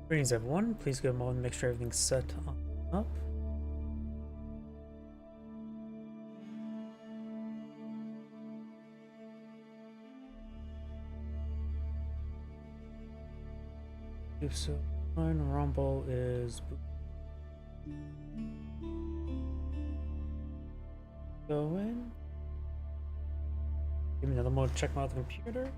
Greetings everyone, please go mode and make sure everything's set up. If so, fine. Rumble is going. Give me another mode to check my other computer.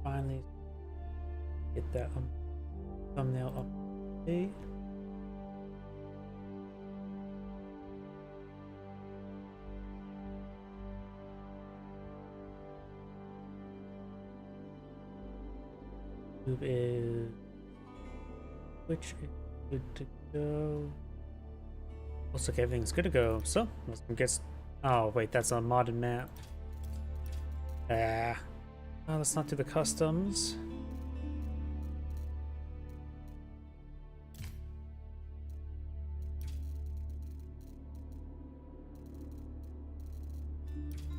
Finally get that thumbnail up to date. YouTube is Twitch is good to go. Looks like everything's good to go. So let's get. Oh wait, that's a modded map. Let's not do the customs.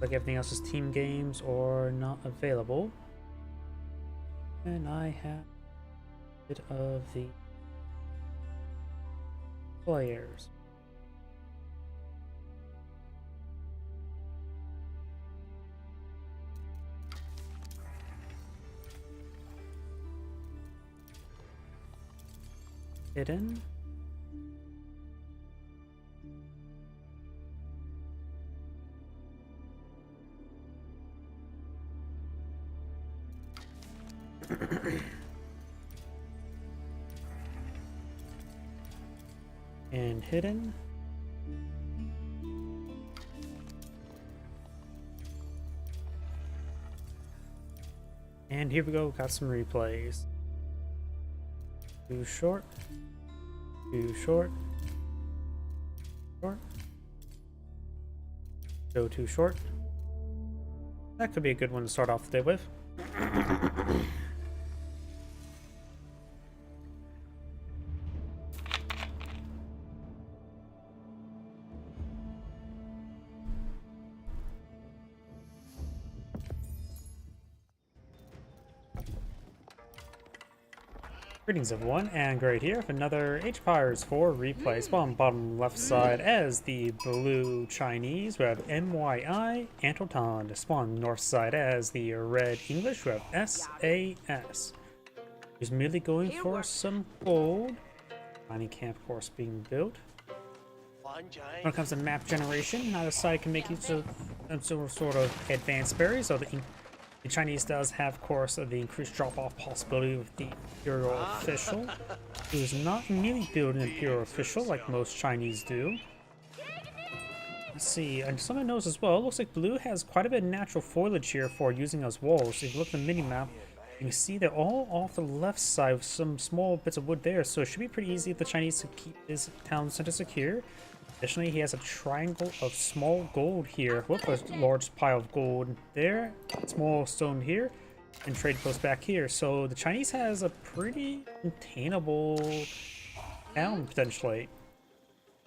Like everything else is team games or not available. And I have a bit of the players. Hidden. And hidden. And here we go, got some replays. Too short. Too short. Short. Go too short. That could be a good one to start off the day with. Greetings everyone, and Great here for another H-Pires 4 replay. Spawn bottom left side as the blue Chinese, we have MYI, Antotan. Spawn north side as the red English, we have SAS. He's merely going for some gold. Mining camp course being built. When it comes to map generation, neither side can make use of some sort of advanced berries, so the Chinese does have, of course, the increased drop-off possibility with the Imperial Official, who is not immediately building an Imperial Official like most Chinese do. Let's see, and something I noticed as well, it looks like blue has quite a bit of natural foliage here for using as walls. If you look at the mini-map, you can see they're all off the left side with some small bits of wood there, so it should be pretty easy for the Chinese to keep this town center secure. Additionally, he has a triangle of small gold here. Look, a large pile of gold there, small stone here, and trade post back here. So the Chinese has a pretty containable town, potentially.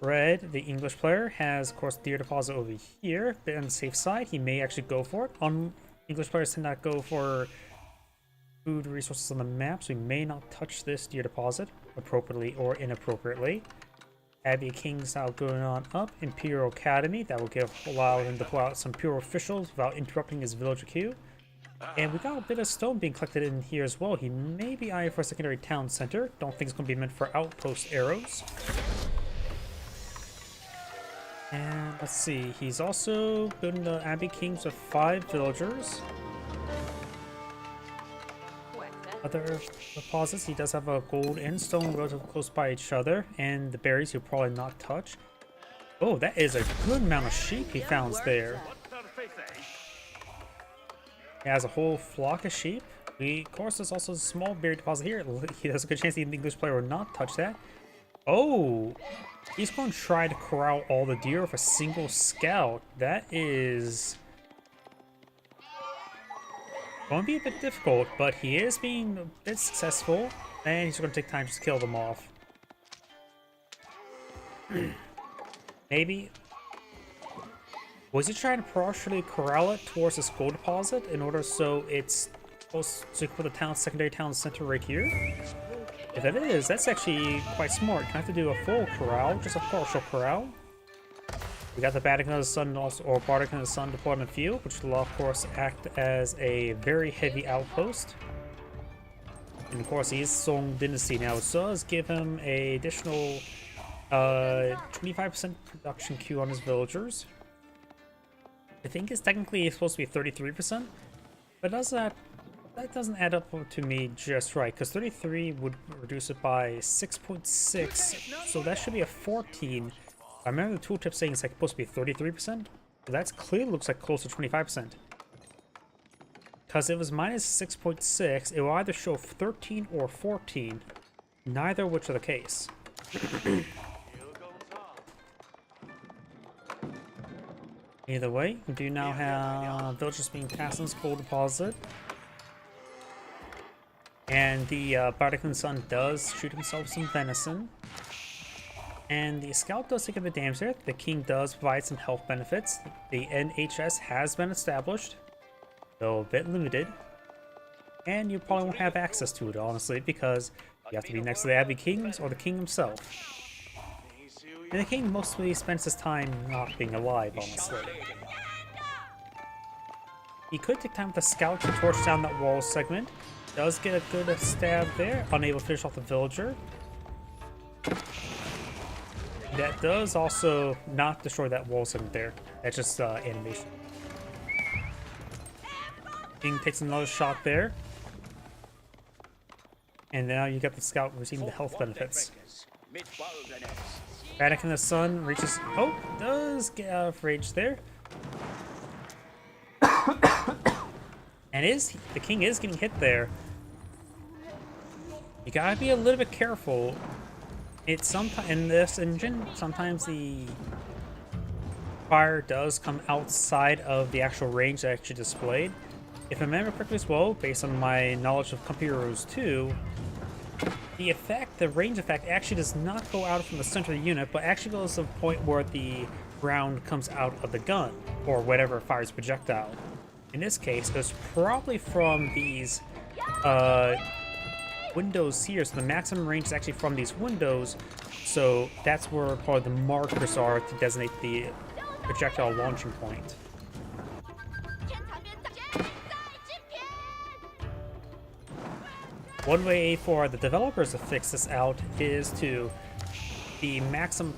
Red, the English player, has, of course, deer deposit over here, but on the safe side, he may actually go for it. English players tend not go for food resources on the map, so he may not touch this deer deposit appropriately or inappropriately. Abbey King's now going on up. Imperial Academy, that will allow him to pull out some pure officials without interrupting his villager queue. And we got a bit of stone being collected in here as well. He may be eyeing for a secondary town center. Don't think it's going to be meant for outpost arrows. And let's see, he's also building the Abbey Kings with 5 villagers. Other deposits, he does have a gold and stone relatively close by each other, and the berries he'll probably not touch. Oh, that is a good amount of sheep he found there. He has a whole flock of sheep. Of course, there's also a small berry deposit here. He has a good chance the English player will not touch that. Oh, he's going to try to corral all the deer with a single scout. That is Going to be a bit difficult, but he is being a bit successful, and he's going to take time to kill them off. Maybe. Was he trying to partially corral it towards this gold deposit in order so it's supposed to put the town, secondary town center right here? If that is, that's actually quite smart. You don't have to do a full corral, just a partial corral. We got the Vatican of the Sun also, or Bardic of the Sun deployed in the field, which will of course act as a very heavy outpost. And of course he is Song Dynasty now, so it does give him a additional 25% production queue on his villagers. I think it's technically supposed to be 33%, but does that doesn't add up to me just right, because 33 would reduce it by 6.6, so that should be a 14. I remember the tooltip saying it's like supposed to be 33%, but that clearly looks like close to 25%. Because it was minus 6.6, it will either show 13 or 14, neither of which are the case. Either way, we do now have villagers being cast in this gold deposit. And the Bardic of the Sun does shoot himself some venison. And the scout does take a bit of damage there. The king does provide some health benefits. The NHS has been established, though a bit limited. And you probably won't have access to it, honestly, because you have to be next to the Abbey Kings or the king himself. And the king mostly spends his time not being alive, honestly. He could take time with the scout to torch down that wall segment. Does get a good stab there, unable to finish off the villager. That does also not destroy that wall segment there. That's just animation. King takes another shot there. And now you got the scout receiving the health benefits. Vatican of the Sun reaches... Oh, does get out of rage there. And the king is getting hit there. You gotta be a little bit careful. It's sometimes in this engine, sometimes the fire does come outside of the actual range that actually displayed. If I remember correctly as well, based on my knowledge of Company Heroes 2, the range effect actually does not go out from the center of the unit, but actually goes to the point where the round comes out of the gun, or whatever fires projectile. In this case, it's probably from these windows here, so the maximum range is actually from these windows, so that's where probably the markers are to designate the projectile launching point. One way for the developers to fix this out is to the maximum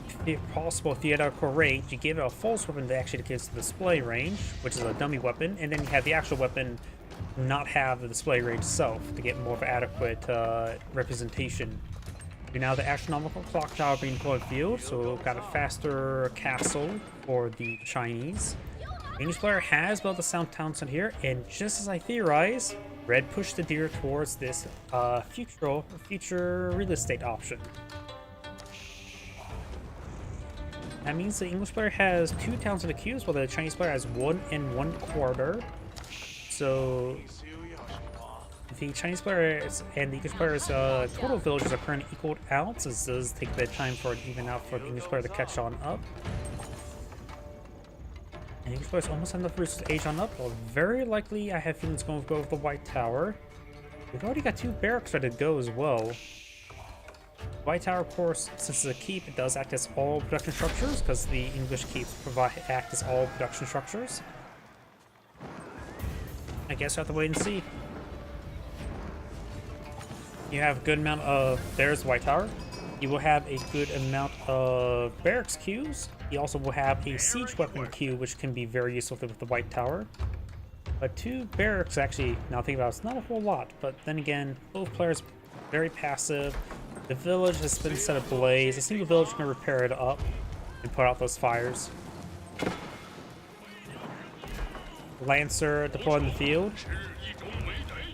possible theoretical range, you give it a false weapon that actually gives the display range, which is a dummy weapon, and then you have the actual weapon not have the display range itself to get more of an adequate representation. Now the astronomical clock tower being deployed field, so we've got a faster castle for the Chinese. English player has built a sound town center here, and just as I theorize, Red pushed the deer towards this future real estate option. That means the English player has 2 towns in the queues, while the Chinese player has 1 1/4. So the Chinese player and the English player's total villages are currently equaled out, so this does take a bit of time for it even out for the English player to catch on up. And the English player's almost enough resources to age on up, but very likely I have feelings going to go with the White Tower. We've already got 2 barracks ready to go as well. White Tower, of course, since it's a keep, it does act as all production structures, because the English keeps act as all production structures. I guess we'll have to wait and see. You have a good amount of... There's White Tower. You will have a good amount of barracks queues. You also will have a siege weapon queue, which can be very useful with the White Tower. But 2 barracks, actually, now thinking about it, it's not a whole lot. But then again, both players very passive. The village has been set ablaze. A single village can repair it up and put out those fires. Lancer deployed in the field.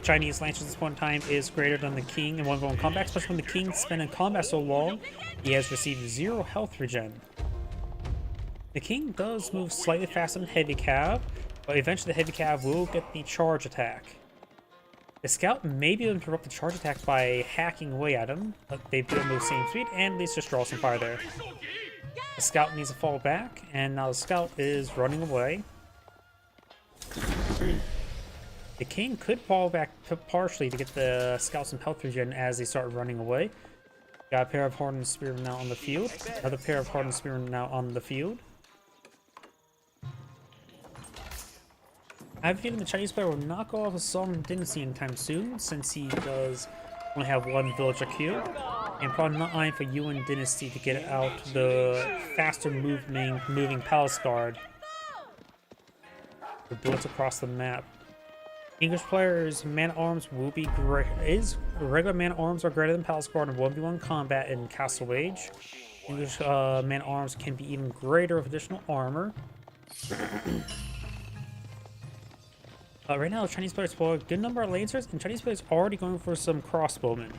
Chinese Lancer at this point in time is greater than the king and won't go in combat, especially when the king spent in combat so long, he has received 0 health regen. The king does move slightly faster than heavy cav, but eventually the heavy cav will get the charge attack. The scout may be able to interrupt the charge attack by hacking away at him, but they do move same speed and at least just draw some fire there. The scout needs to fall back, and now the scout is running away. The king could fall back partially to get the scout some health regen as they start running away. Got a pair of hardened spearmen now on the field. Another pair of hardened spearmen now on the field. I have a feeling the Chinese player will not go off a Song Dynasty anytime soon, since he does only have one villager queue, and probably not eyeing for Yuan Dynasty to get out the faster moving Palace Guard to blitz across the map. English players' man-at-arms will be great. Regular man-at-arms are greater than Palace Guard in 1v1 combat in Castle Age. English man-at-arms can be even greater with additional armor. Right now, the Chinese players pull a good number of lancers, and Chinese players are already going for some crossbowmen,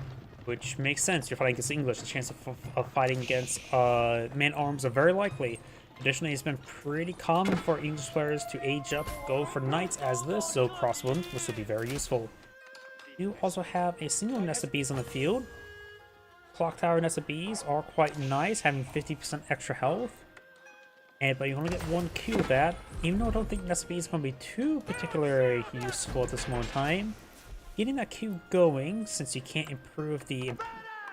which makes sense. You're fighting against English. The chance of fighting against man-arms are very likely. Additionally, it's been pretty common for English players to age up, go for knights as this, so crossbowmen, which will be very useful. You also have a single nest of bees on the field. Clock tower nest of bees are quite nice, having 50% extra health. But you only get one Q of that, even though I don't think nest of bees is going to be too particularly useful at this moment in time. Getting that Q going, since you can't improve the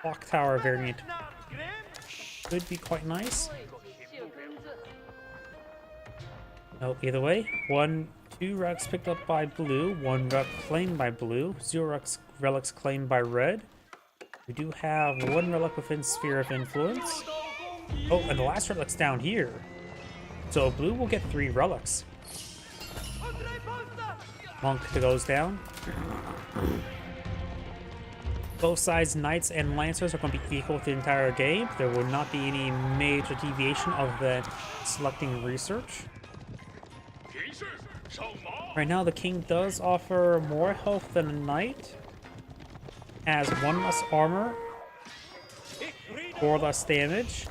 clock tower variant, could be quite nice. Oh, either way, 2 relics picked up by blue, 1 relic claimed by blue, 0 relics claimed by red. We do have 1 relic within Sphere of Influence. Oh, and the last relic's down here. So blue will get 3 relics. Monk goes down. Both sides, knights and lancers, are going to be equal the entire game. There will not be any major deviation of the selecting research. Right now, the king does offer more health than a knight. Has 1 less armor, 4 less damage,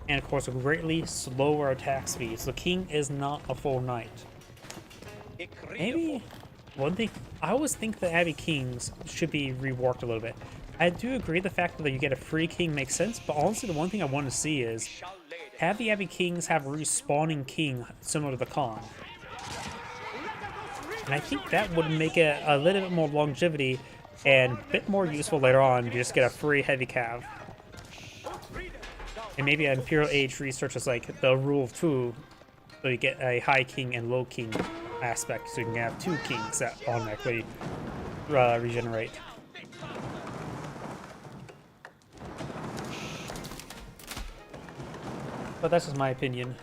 and of course a greatly slower attack speed. So the king is not a full knight. Maybe one thing, I always think the Abbey Kings should be reworked a little bit. I do agree the fact that you get a free king makes sense, but honestly the one thing I want to see is have the Abbey Kings have a respawning king similar to the Khan. And I think that would make it a little bit more longevity and a bit more useful later on to just get a free heavy cav. And maybe an Imperial Age research is like the rule of 2, so you get a high king and low king aspect, so you can have 2 kings that automatically regenerate. But that's just my opinion.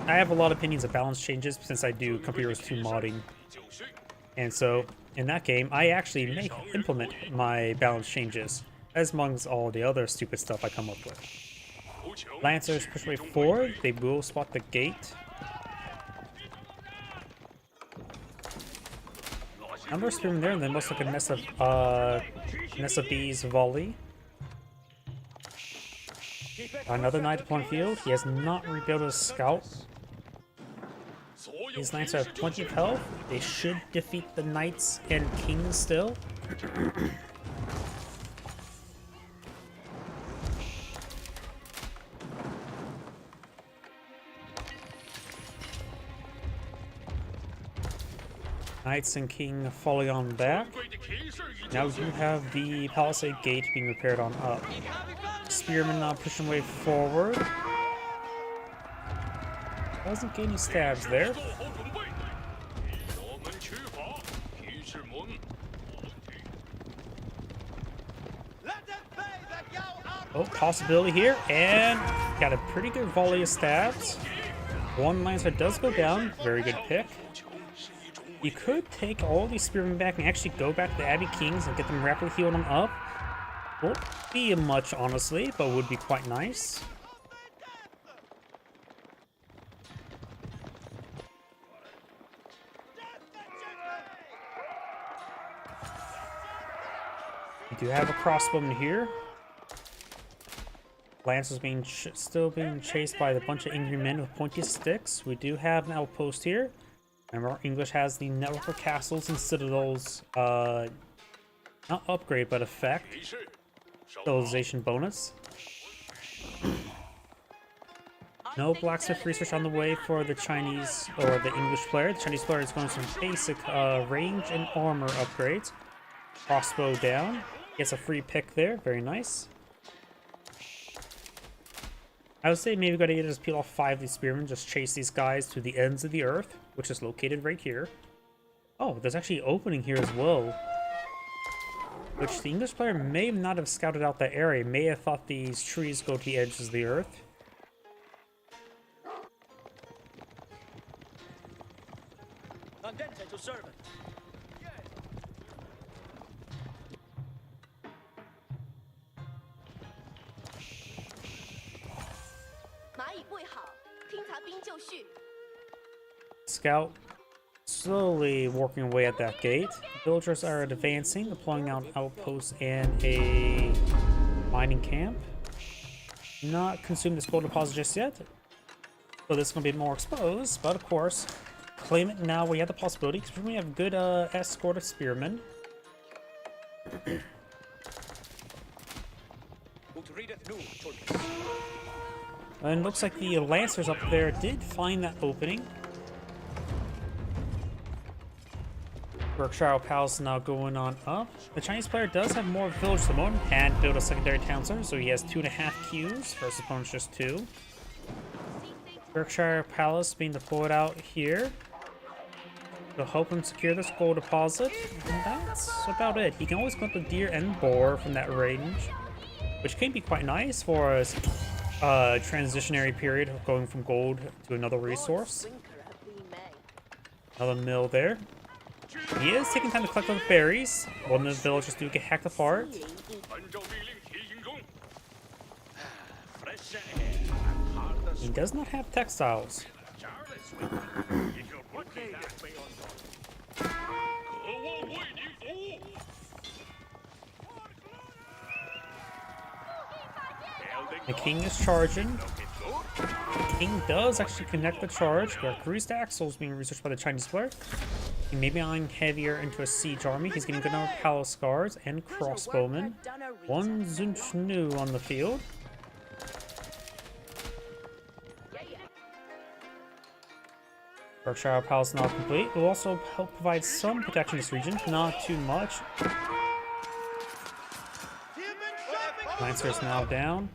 I have a lot of opinions of balance changes since I do Computers 2 modding. And so, in that game, I actually may implement my balance changes, as amongst all the other stupid stuff I come up with. Lancers push way forward, they will spot the gate. Number of spearmen there, and then looks like a nest of bees volley. Another knight upon field. He has not rebuilt his scout. These knights have 20 health. They should defeat the knights and kings still. Knights and king falling on back. Now you have the palisade gate being repaired on up. Spearmen now pushing way forward. Doesn't get any stabs there. Oh, possibility here, and got a pretty good volley of stabs. 1 lancer does go down, very good pick. You could take all these spearmen back and actually go back to the Abbey Kings and get them rapidly healed on up. Won't be much, honestly, but would be quite nice. We do have a crossbowman here. Lance is still being chased by a bunch of angry men with pointy sticks. We do have an outpost here. Remember, English has the network of castles and citadels, not upgrade, but effect. Civilization bonus. No blacksmith research on the way for the Chinese or the English player. The Chinese player is going some basic range and armor upgrades. Crossbow down. Gets a free pick there. Very nice. I would say maybe gotta just peel off 5 of these spearmen. Just chase these guys to the ends of the earth, which is located right here. Oh, there's actually an opening here as well. Which the English player may not have scouted out that area. May have thought these trees go to the edges of the earth. Andente to servant. Scout slowly working away at that gate. Villagers are advancing, deploying out outposts and a mining camp. Not consuming this gold deposit just yet. So this is going to be more exposed, but of course, claim it now where you have the possibility, because we have good escort of spearmen. And looks like the Lancers up there did find that opening. Berkshire Palace now going on up. The Chinese player does have more village at the moment and build a secondary town center, so he has 2.5 queues versus opponent's just 2. Berkshire Palace being deployed out here to help him secure this gold deposit. And that's about it. He can always collect the deer and boar from that range, which can be quite nice for a transitionary period of going from gold to another resource. Another mill there. He is taking time to collect the berries. One of the villagers do get hacked apart. He does not have textiles. The king is charging. The king does actually connect the charge. Got greased axles being researched by the Chinese player. He may be eyeing heavier into a siege army. He's getting good number of palace guards and crossbowmen. One Zunchnu on the field. Berkshire Palace now complete. It will also help provide some protection in this region, not too much. Lancers now down.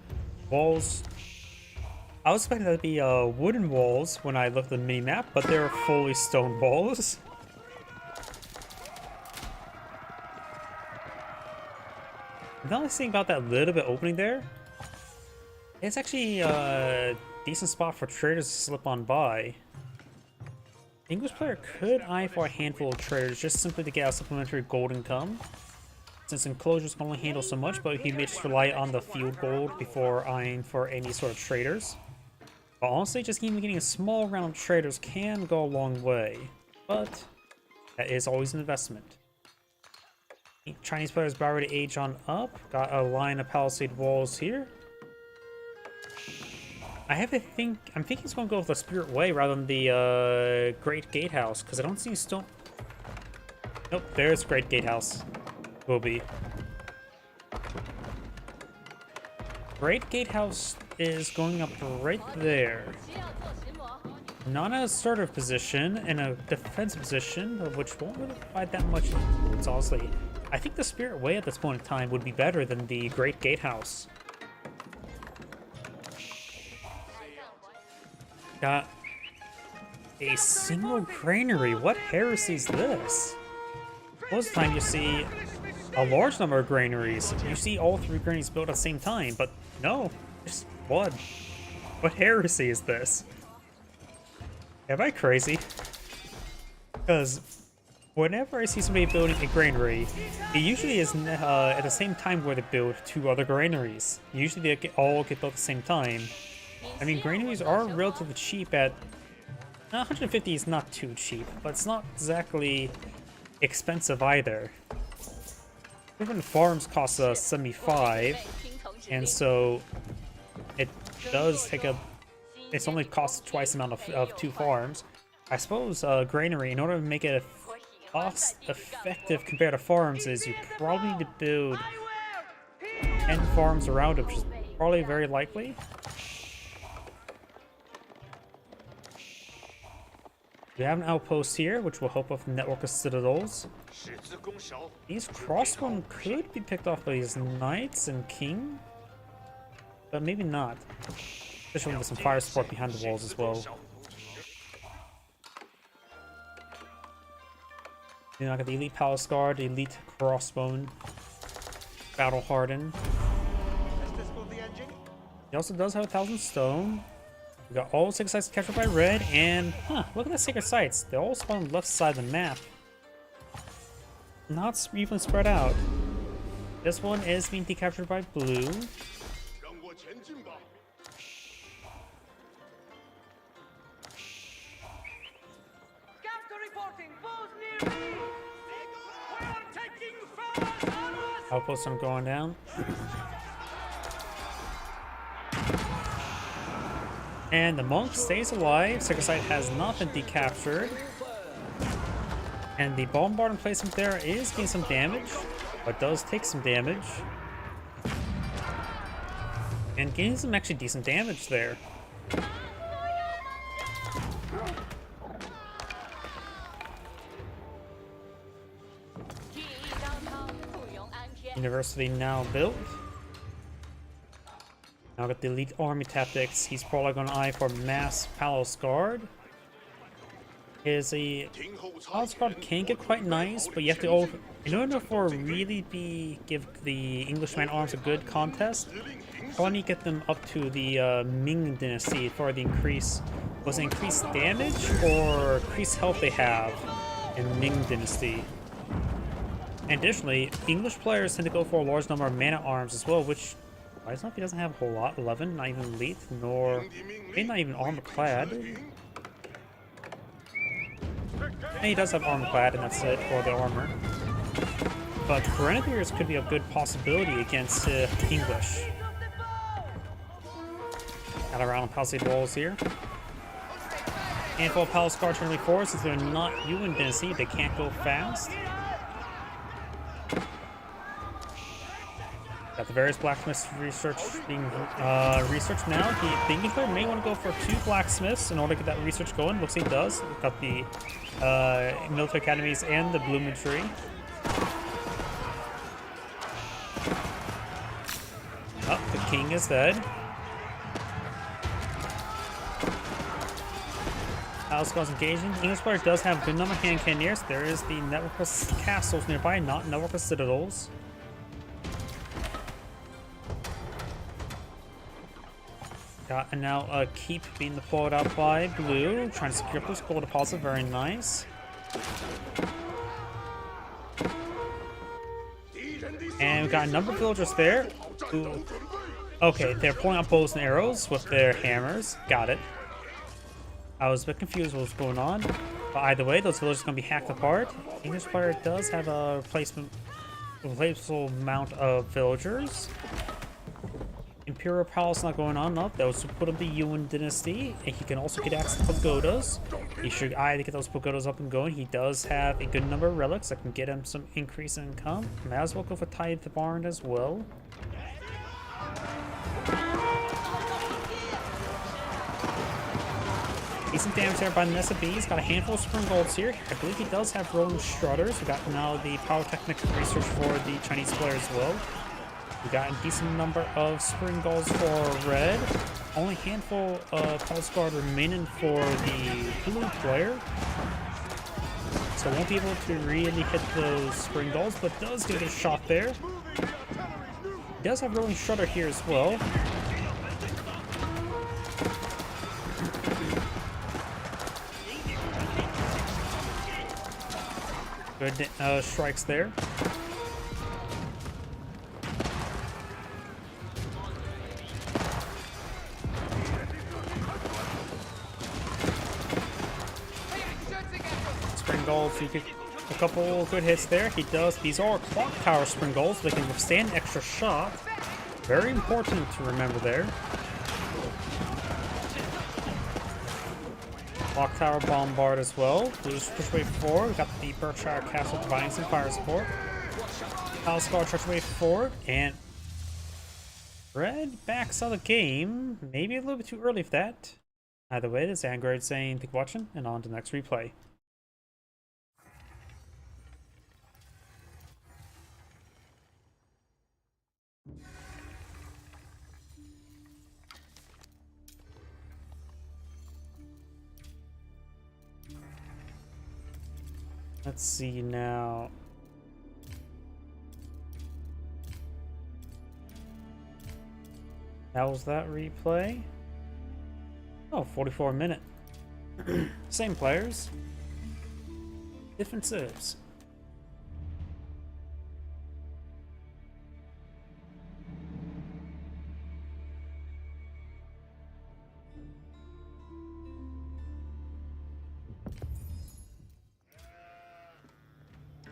Walls. I was expecting that to be wooden walls when I looked at the mini-map, but they're fully stone walls. The only thing about that little bit opening there, it's actually a decent spot for traders to slip on by. The English player could eye for a handful of traders just simply to get a supplementary gold income, since enclosures can only handle so much, but he may just rely on the field gold before eyeing for any sort of traders. But honestly, just even getting a small round of traders can go a long way, but that is always an investment. Chinese players about ready to age on up. Got a line of palisade walls here. I'm thinking it's going to go with the Spirit Way rather than the Great Gatehouse, because I don't see stone. Nope, there's Great Gatehouse. Will be. Great Gatehouse is going up right there. Not in a assertive position, in a defensive position, which won't really provide that much influence, honestly. I think the Spirit Way at this point in time would be better than the Great Gatehouse. Got a single granary. What heresy is this? Most of the time you see a large number of granaries. You see all 3 granaries built at the same time, but no, just one. What heresy is this? Am I crazy? Because whenever I see somebody building a granary, it usually is at the same time where they build 2 other granaries. Usually they all get built at the same time. I mean, granaries are relatively cheap at... 150 is not too cheap, but it's not exactly expensive either. Different farms cost 75, and so it does take up... It's only costs twice the amount of 2 farms. I suppose granary, in order to make it cost effective compared to farms, is you probably need to build 10 farms around it, which is probably very likely. We have an outpost here, which will help with the network of citadels. These crossbow could be picked off by these knights and king, but maybe not. Especially with some fire support behind the walls as well. You know, I got the elite palace guard, the elite crossbone, battle hardened. He also does have 1,000 stone. We got all 6 sites captured by red, and look at the sacred sites. They all spawn on the left side of the map. Not evenly spread out. This one is being decaptured by blue. Outpost I'm going down. And the monk stays alive. Sacred site has not been decaptured. And the bombardment placement there is getting some damage, but does take some damage. And getting some actually decent damage there. University now built. Now got the elite army tactics. He's probably going to eye for mass palace guard. Is a palace guard can get quite nice, but you have to in order for really give the English man arms a good contest, probably need to get them up to the Ming dynasty for the increased damage or increased health they have in Ming dynasty. And additionally, English players tend to go for a large number of man-at-arms as well, which I don't know if he doesn't have a whole lot. 11, not even elite, nor maybe not even armor-clad. And he does have armor-clad, and that's it for the armor. But Grenadiers could be a good possibility against English. Got around palisade walls here. Handful of palace guard turn 4, since they're not Yuan dynasty, they can't go fast. Got the various blacksmiths being researched now. The English player may want to go for 2 blacksmiths in order to get that research going. Looks like he does. We've got the military academies and the blooming tree. Oh, the king is dead. Palace guards engaging. The English player does have a good number of hand cannoneers. There is the network of castles nearby, not network of citadels. And now a keep being deployed out by blue, trying to secure up this gold deposit. Very nice. And we've got a number of villagers there. Ooh. Okay, they're pulling out bows and arrows with their hammers. Got it. I was a bit confused what was going on. But either way, those villagers are going to be hacked apart. English player does have a replaceable amount of villagers. Imperial Palace not going on. No, those put up the Yuan dynasty, and he can also get access to pagodas. He should either get those pagodas up and going. He does have a good number of relics that can get him some increase in income. Might as well go for Tithe Barn as well. Decent damage there by Nessa B. He's got a handful of spring golds here. I believe he does have rolling strutters. We got now the Pyrotechnic research for the Chinese player as well. We got a decent number of spring golds for red. Only a handful of palace guard remaining for the blue player. So won't be able to really hit those spring golds, but does get a shot there. He does have rolling strutter here as well. Good strikes there. Spring golds, you get a couple good hits there. He does. These are clock tower spring golds, so they can withstand extra shot. Very important to remember there. Clock Tower Bombard as well. Blues push wave forward. We got the Berkshire Castle providing some fire support. Palace Guard charge wave forward, and Red backs out of the game. Maybe a little bit too early for that. Either way, this is Android saying thank you for watching, and on to the next replay. Let's see now. How was that replay? Oh, 44 minute. Same players. Different civs.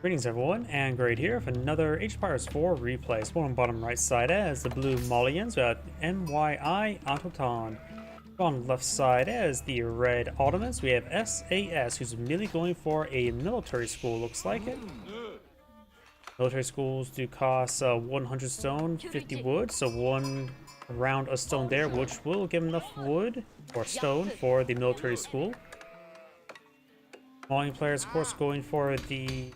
Greetings everyone, and Great here for another Age of Empires 4 replay. Spawn on bottom right side as the Blue Molians, we have MYI Autoton. On left side as the Red Ottomans, we have SAS, who's immediately going for a military school, looks like it. Military schools do cost 100 stone, 50 wood, so one round of stone there, which will give enough wood or stone for the military school. Mining players, of course, going for the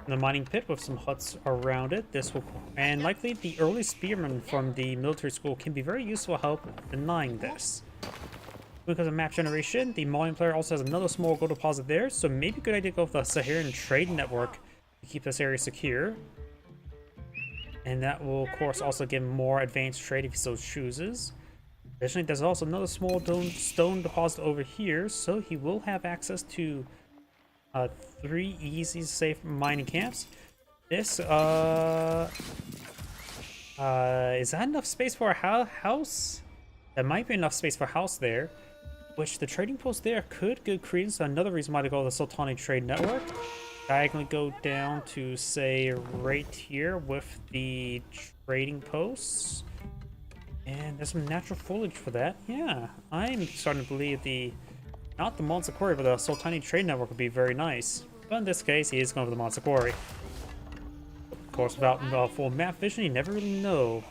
mining pit with some huts around it. This will, and likely the early spearmen from the military school can be very useful help denying this. Because of map generation, the mining player also has another small gold deposit there, so maybe a good idea to go with the Saharan trade network to keep this area secure. And that will, of course, also give him more advanced trade if he so chooses. Additionally, there's also another small stone deposit over here, so he will have access to 3 easy, safe mining camps. This, is that enough space for a house? There might be enough space for a house there, which the trading post there could give credence to another reason why to go to the Sultani Trade Network. Diagonally go down to, say, right here with the trading posts. And there's some natural foliage for that. Yeah, I'm starting to believe not the Monster Quarry, but the Sultani Trade Network would be very nice. But in this case, he is going for the Monster Quarry. Of course, without full map vision, you never really know.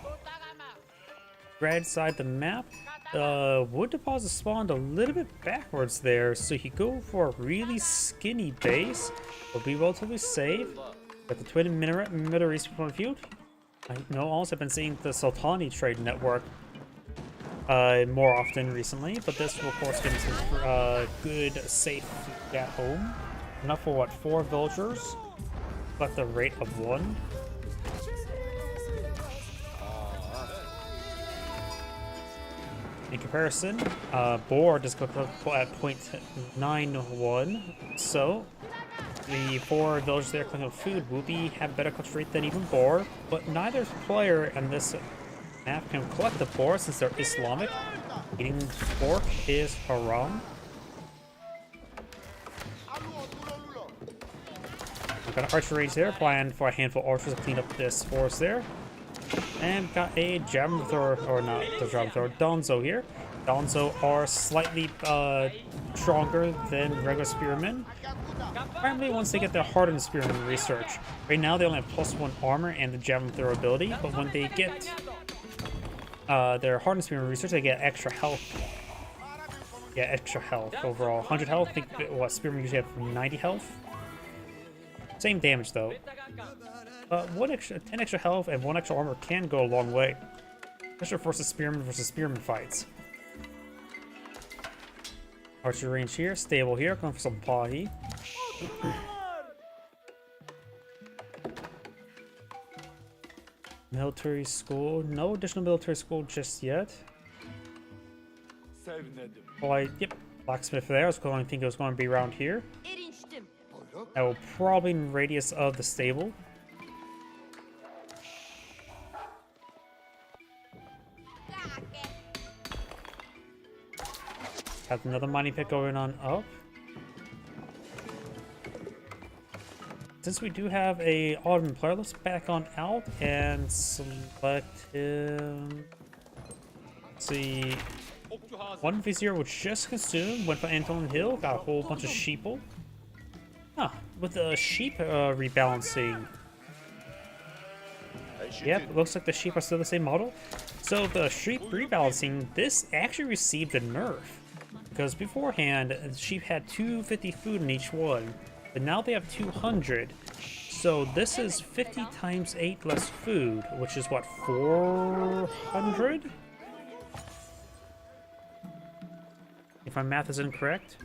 Right side the map, wood deposit spawned a little bit backwards there, so he go for a really skinny base. Will be relatively safe. Got the twin minaret middle east point of view. I know also I've been seeing the Sultani Trade Network more often recently, but this will of course give me some good, safe food at home. Enough for what, 4 villagers? But the rate of 1. In comparison, Boar just got at 0.91, so the 4 villagers there collecting food will have better culture rate than even Boar, but neither player in this map can collect the Boar since they're Islamic. Eating pork is haram. We've got an archer range there, planned for a handful of archers to clean up this forest there. And got a javelin thrower, or not the javelin thrower, Donzo here. Donzo are slightly stronger than regular spearmen. Primarily once they get their hardened spearman research. Right now they only have +1 armor and the javelin thrower ability, but when they get their hardened spearman research, they get extra health. Yeah, extra health overall. 100 health. I think what spearmen usually have 90 health. Same damage though. 10 extra health and 1 extra armor can go a long way, especially versus spearman fights. Archer range here, stable here, going for some Pahi. Military school, no additional military school just yet. Yep, blacksmith there. I was going to think it was going to be around here. That will probably in radius of the stable. Have another mining pit going on up. Since we do have a Ottoman player, let's back on out and select him. Let's see. One Vizier was just consumed, went for Anton Hill, got a whole bunch of sheeple. Huh, with the sheep rebalancing. Yep, looks like the sheep are still the same model. So the sheep rebalancing, this actually received a nerf. Because beforehand, the sheep had 250 food in each one, but now they have 200. So this is 50 times 8 less food, which is what, 400? If my math is incorrect.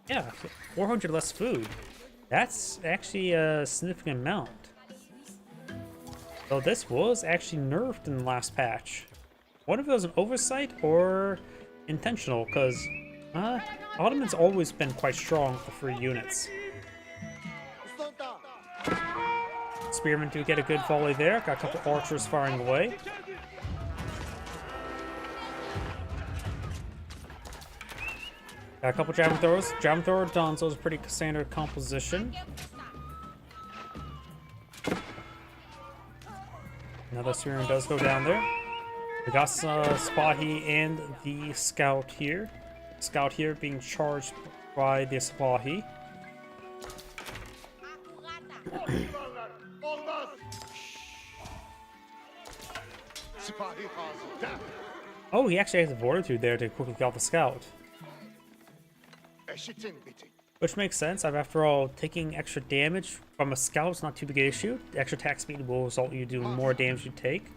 Yeah, 400 less food. That's actually a significant amount. So this was actually nerfed in the last patch. I wonder if it was an oversight or intentional, because Ottoman's always been quite strong for free units. Spearmen do get a good volley there. Got a couple archers firing away. Got a couple javelin throwers. Javelin thrower Donzo is a pretty standard composition. Another spearman does go down there. We got Spahi and the scout here. Scout here being charged by the Spahi. Oh, he actually has the fortitude there to quickly kill the scout. Which makes sense. After all, taking extra damage from a scout is not too big an issue. The extra attack speed will result in you doing more damage you take.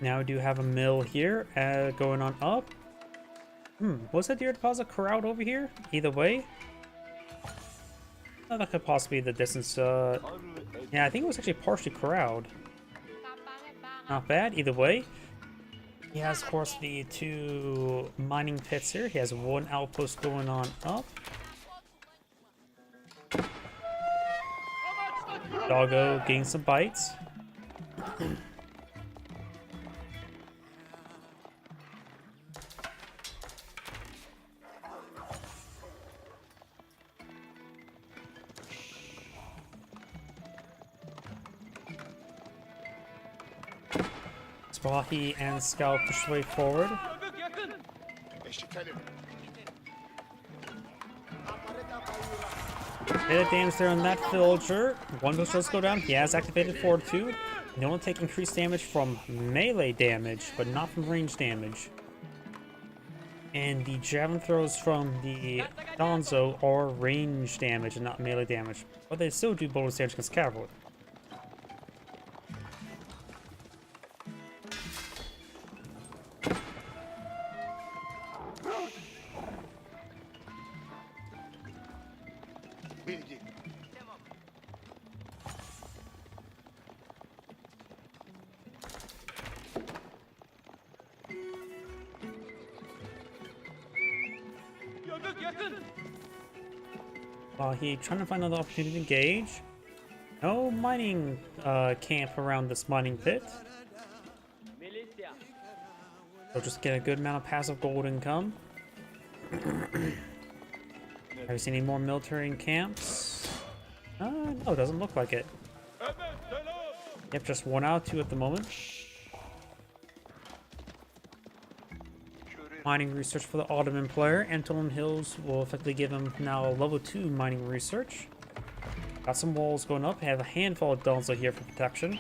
Now we do have a mill here going on up. Was that deer deposit corralled over here? Either way. Oh, that could possibly be the distance. Yeah, I think it was actually partially corralled. Not bad, either way. He has, of course, the 2 mining pits here. He has 1 outpost going on up. Doggo getting some bites. Spahi and Scout push their way forward. Bit of damage there on that villager. One of those does go down. He has activated Fortitude. They only take increased damage from melee damage, but not from range damage. And the javelin throws from the Donzo are range damage and not melee damage. But they still do bonus damage against cavalry. He trying to find another opportunity to engage. No mining camp around this mining pit. So just get a good amount of passive gold income. Have you seen any more military camps? No, it doesn't look like it. Yep, just 1 out of 2 at the moment. Mining research for the Ottoman player. Anton Hills will effectively give him now a level 2 mining research. Got some walls going up. Have a handful of Donzo here for protection.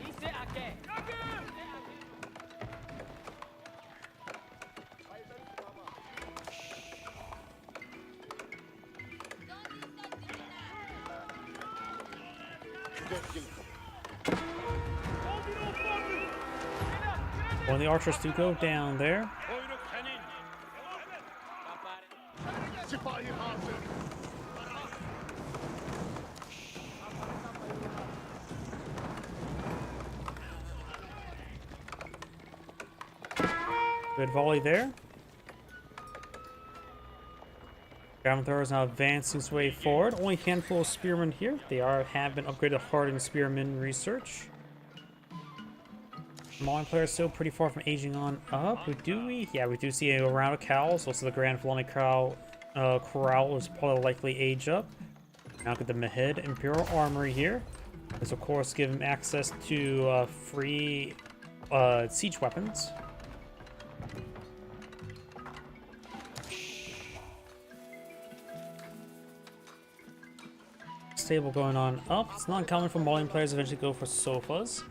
One of the archers do go down there. Good volley there. Javelin thrower is now advancing his way forward. Only a handful of spearmen here. They have been upgraded hard in spearmen research. Modern player is still pretty far from aging on up. We do see a round of cows. Also, the Grand Felony Cow corral is probably likely age up. Now get the Mahid Imperial Armory here. This, of course, give him access to free siege weapons. Stable going on up. It's not uncommon for Malian players eventually go for sofas.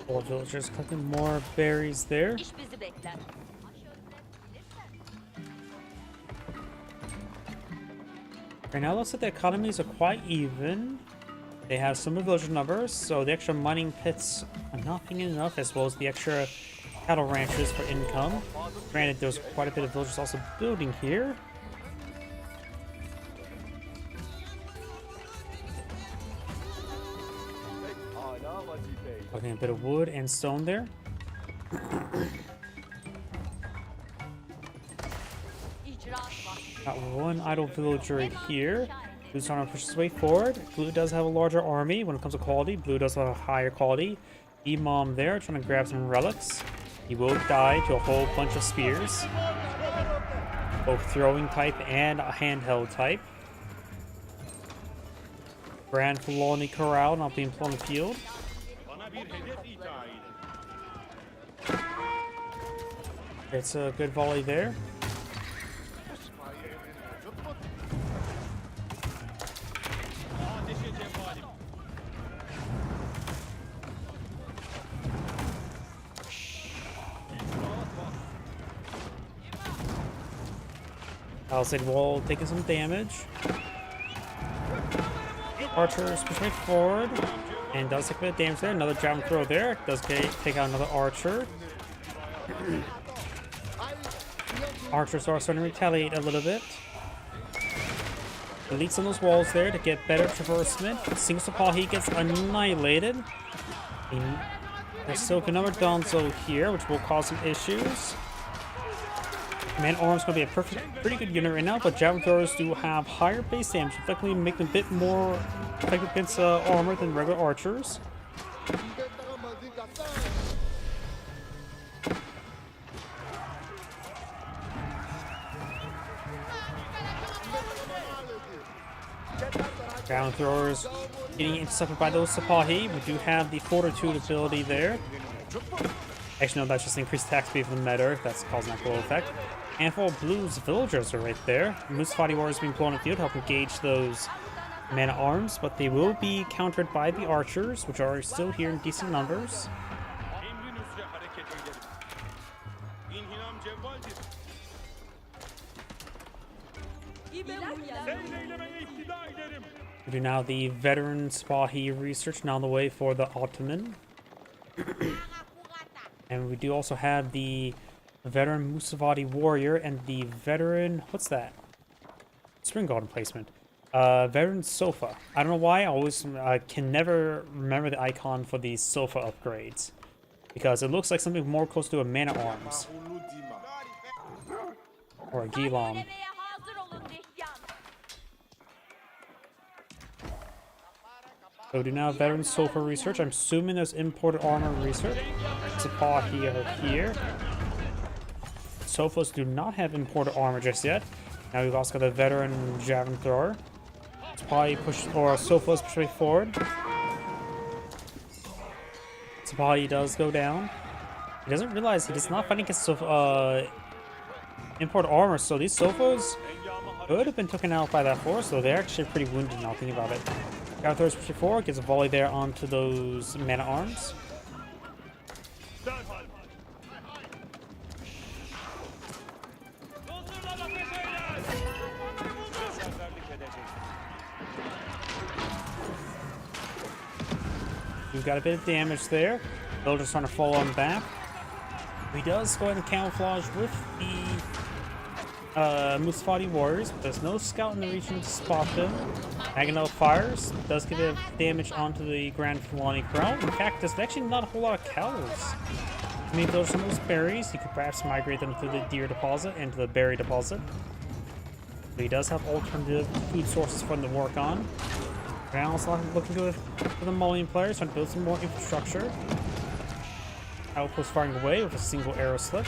All villagers collecting more berries there. Right now, it looks like the economies are quite even. They have similar villager numbers, so the extra mining pits are not being enough, as well as the extra cattle ranches for income. Granted, there's quite a bit of villagers also building here. Okay, a bit of wood and stone there. Got one idle villager here. Blue's trying to push his way forward. Blue does have a larger army when it comes to quality. Blue does have a higher quality. Imam there trying to grab some relics. He will die to a whole bunch of spears. Both throwing type and a handheld type. Grand Fulani Corral not being put on the field. It's a good volley there. Palisade wall taking some damage. Archers pushing forward and does take a bit of damage there. Another javelin throw there. Does take out another archer. Archers are starting to retaliate a little bit. Elites on those walls there to get better traversement. Single Sipahi gets annihilated. There's still another Donzo here, which will cause some issues. Man Arm's going to be a pretty good unit right now, but Javelin Throwers do have higher base damage, effectively making them a bit more effective against armor than regular archers. Javelin Throwers getting intercepted by those Sipahi. We do have the Fortitude ability there. Actually, no, that's just increased attack speed from the meta. That's causing that glow effect. Handful of Blue's villagers are right there. Musafati warriors being blown in the field, help engage those man-at-arms, but they will be countered by the archers, which are still here in decent numbers. We do now the veteran Sipahi research now on the way for the Ottoman. And we do also have the veteran Musavati warrior and the veteran, what's that? Spring Garden placement. Veteran sofa. I don't know why I always can never remember the icon for these sofa upgrades, because it looks like something more close to a man-at-arms or a Gilam. So we do now have veteran sofa research. I'm assuming there's imported armor research. Sipahi are here. Sofas do not have imported armor just yet. Now we've also got the veteran javelin thrower. Sipahi push, or Sofas push forward. Sipahi does go down. He doesn't realize he does not fighting against import armor, so these Sofas could have been taken out by that force, so they're actually pretty wounded now thinking about it. Javelin throws push forward, gets a volley there onto those man-at-arms. We've got a bit of damage there. Villager's trying to fall on back. He does go ahead and camouflage with the Musafati warriors, but there's no scout in the region to spot them. Maganel fires, does get a bit of damage onto the Grand Fulani Corral. In fact, there's actually not a whole lot of cows. I mean, there's some of those berries. He could perhaps migrate them to the deer deposit and to the berry deposit. But he does have alternative food sources for them to work on. Now it's looking good for the Malian players, trying to build some more infrastructure. Outpost firing away with a single arrow slip.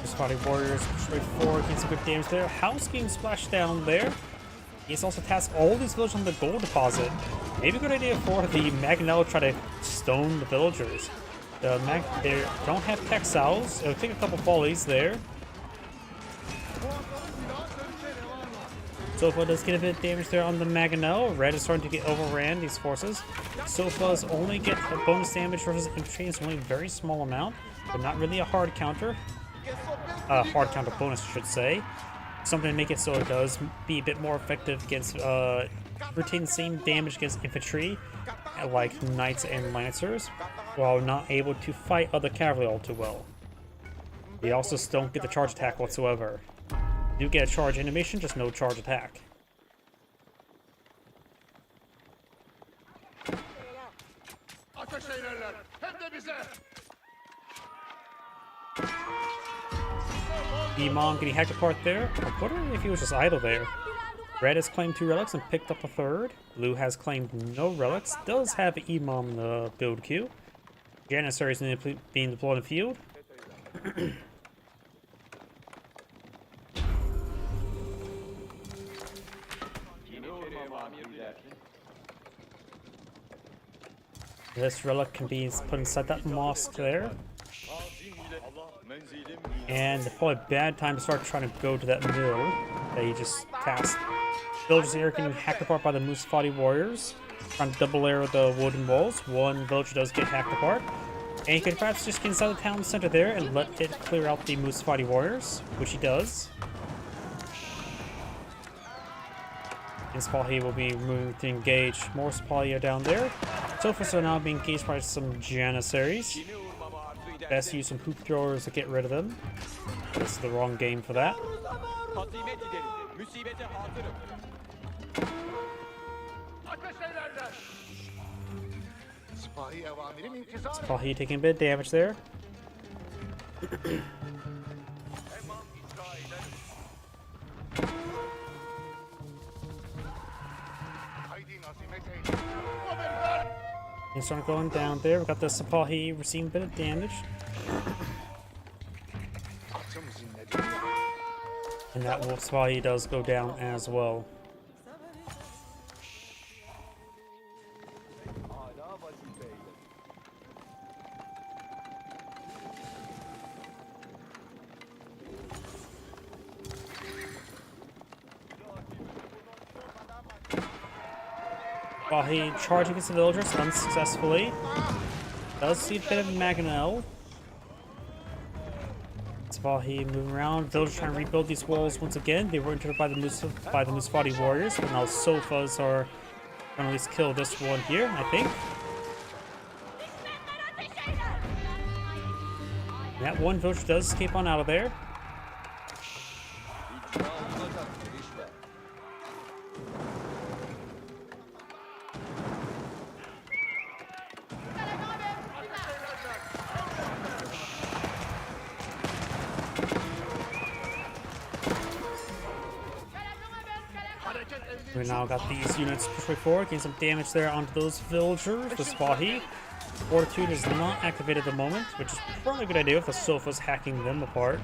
Spotting warriors straight forward, getting some good damage there. House getting splashed down there. He's also tasked all these villagers on the gold deposit. Maybe a good idea for the Maganello to try to stone the villagers. They don't have textiles. It'll take a couple volleys there. Sofa does get a bit of damage there on the Maganello. Red is starting to get overran these forces. Sofa's only get a bonus damage versus infantry. It's only a very small amount, but not really a hard counter. Hard counter bonus, I should say. Something to make it so it does be a bit more effective against retain the same damage against infantry, like knights and lancers, while not able to fight other cavalry all too well. They also don't get the charge attack whatsoever. You do get a charge animation, just no charge attack. Imam getting hacked apart there. I wonder if he was just idle there. Red has claimed 2 relics and picked up a 3rd. Blue has claimed no relics. Does have Imam in the build queue. Janissaries being deployed in the field. This relic can be put inside that mosque there. And probably a bad time to start trying to go to that mill that he just tasked. Villagers here getting hacked apart by the Musfati warriors. Trying to double arrow the wooden walls. One villager does get hacked apart. And he could perhaps just get inside the town center there and let it clear out the Musfati warriors, which he does. And Spahi will be moving to engage more Spahi are down there. Sophos are now being engaged by some Janissaries. Best use some hoop throwers to get rid of them. This is the wrong game for that. Spahi taking a bit of damage there. He's starting going down there. We've got the Sipahi receiving a bit of damage. And that Wolf Sipahi does go down as well. Sipahi charging against the villagers unsuccessfully. Does see a bit of Maganel. Sipahi moving around. Villagers trying to rebuild these walls once again. They were entered by the Musfati warriors, but now Sofas are going to at least kill this one here, I think. That one villager does escape on out of there. We now got these units pushing forward, getting some damage there onto those villagers. The Spahi. Fortitude is not activated at the moment, which is probably a good idea if the Sofa's hacking them apart.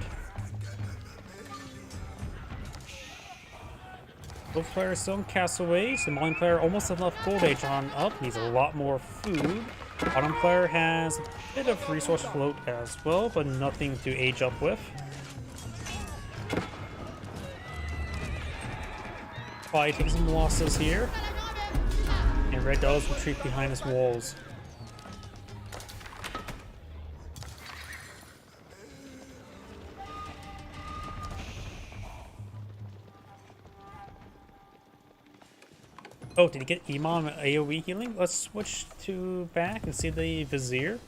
Both players still in castaways. The Malian player almost has enough gold age on up. Needs a lot more food. Bottom player has a bit of resource float as well, but nothing to age up with. Probably taking some losses here. And Red does retreat behind his walls. Oh, did he get Imam AoE healing? Let's switch to back and see the Vizier.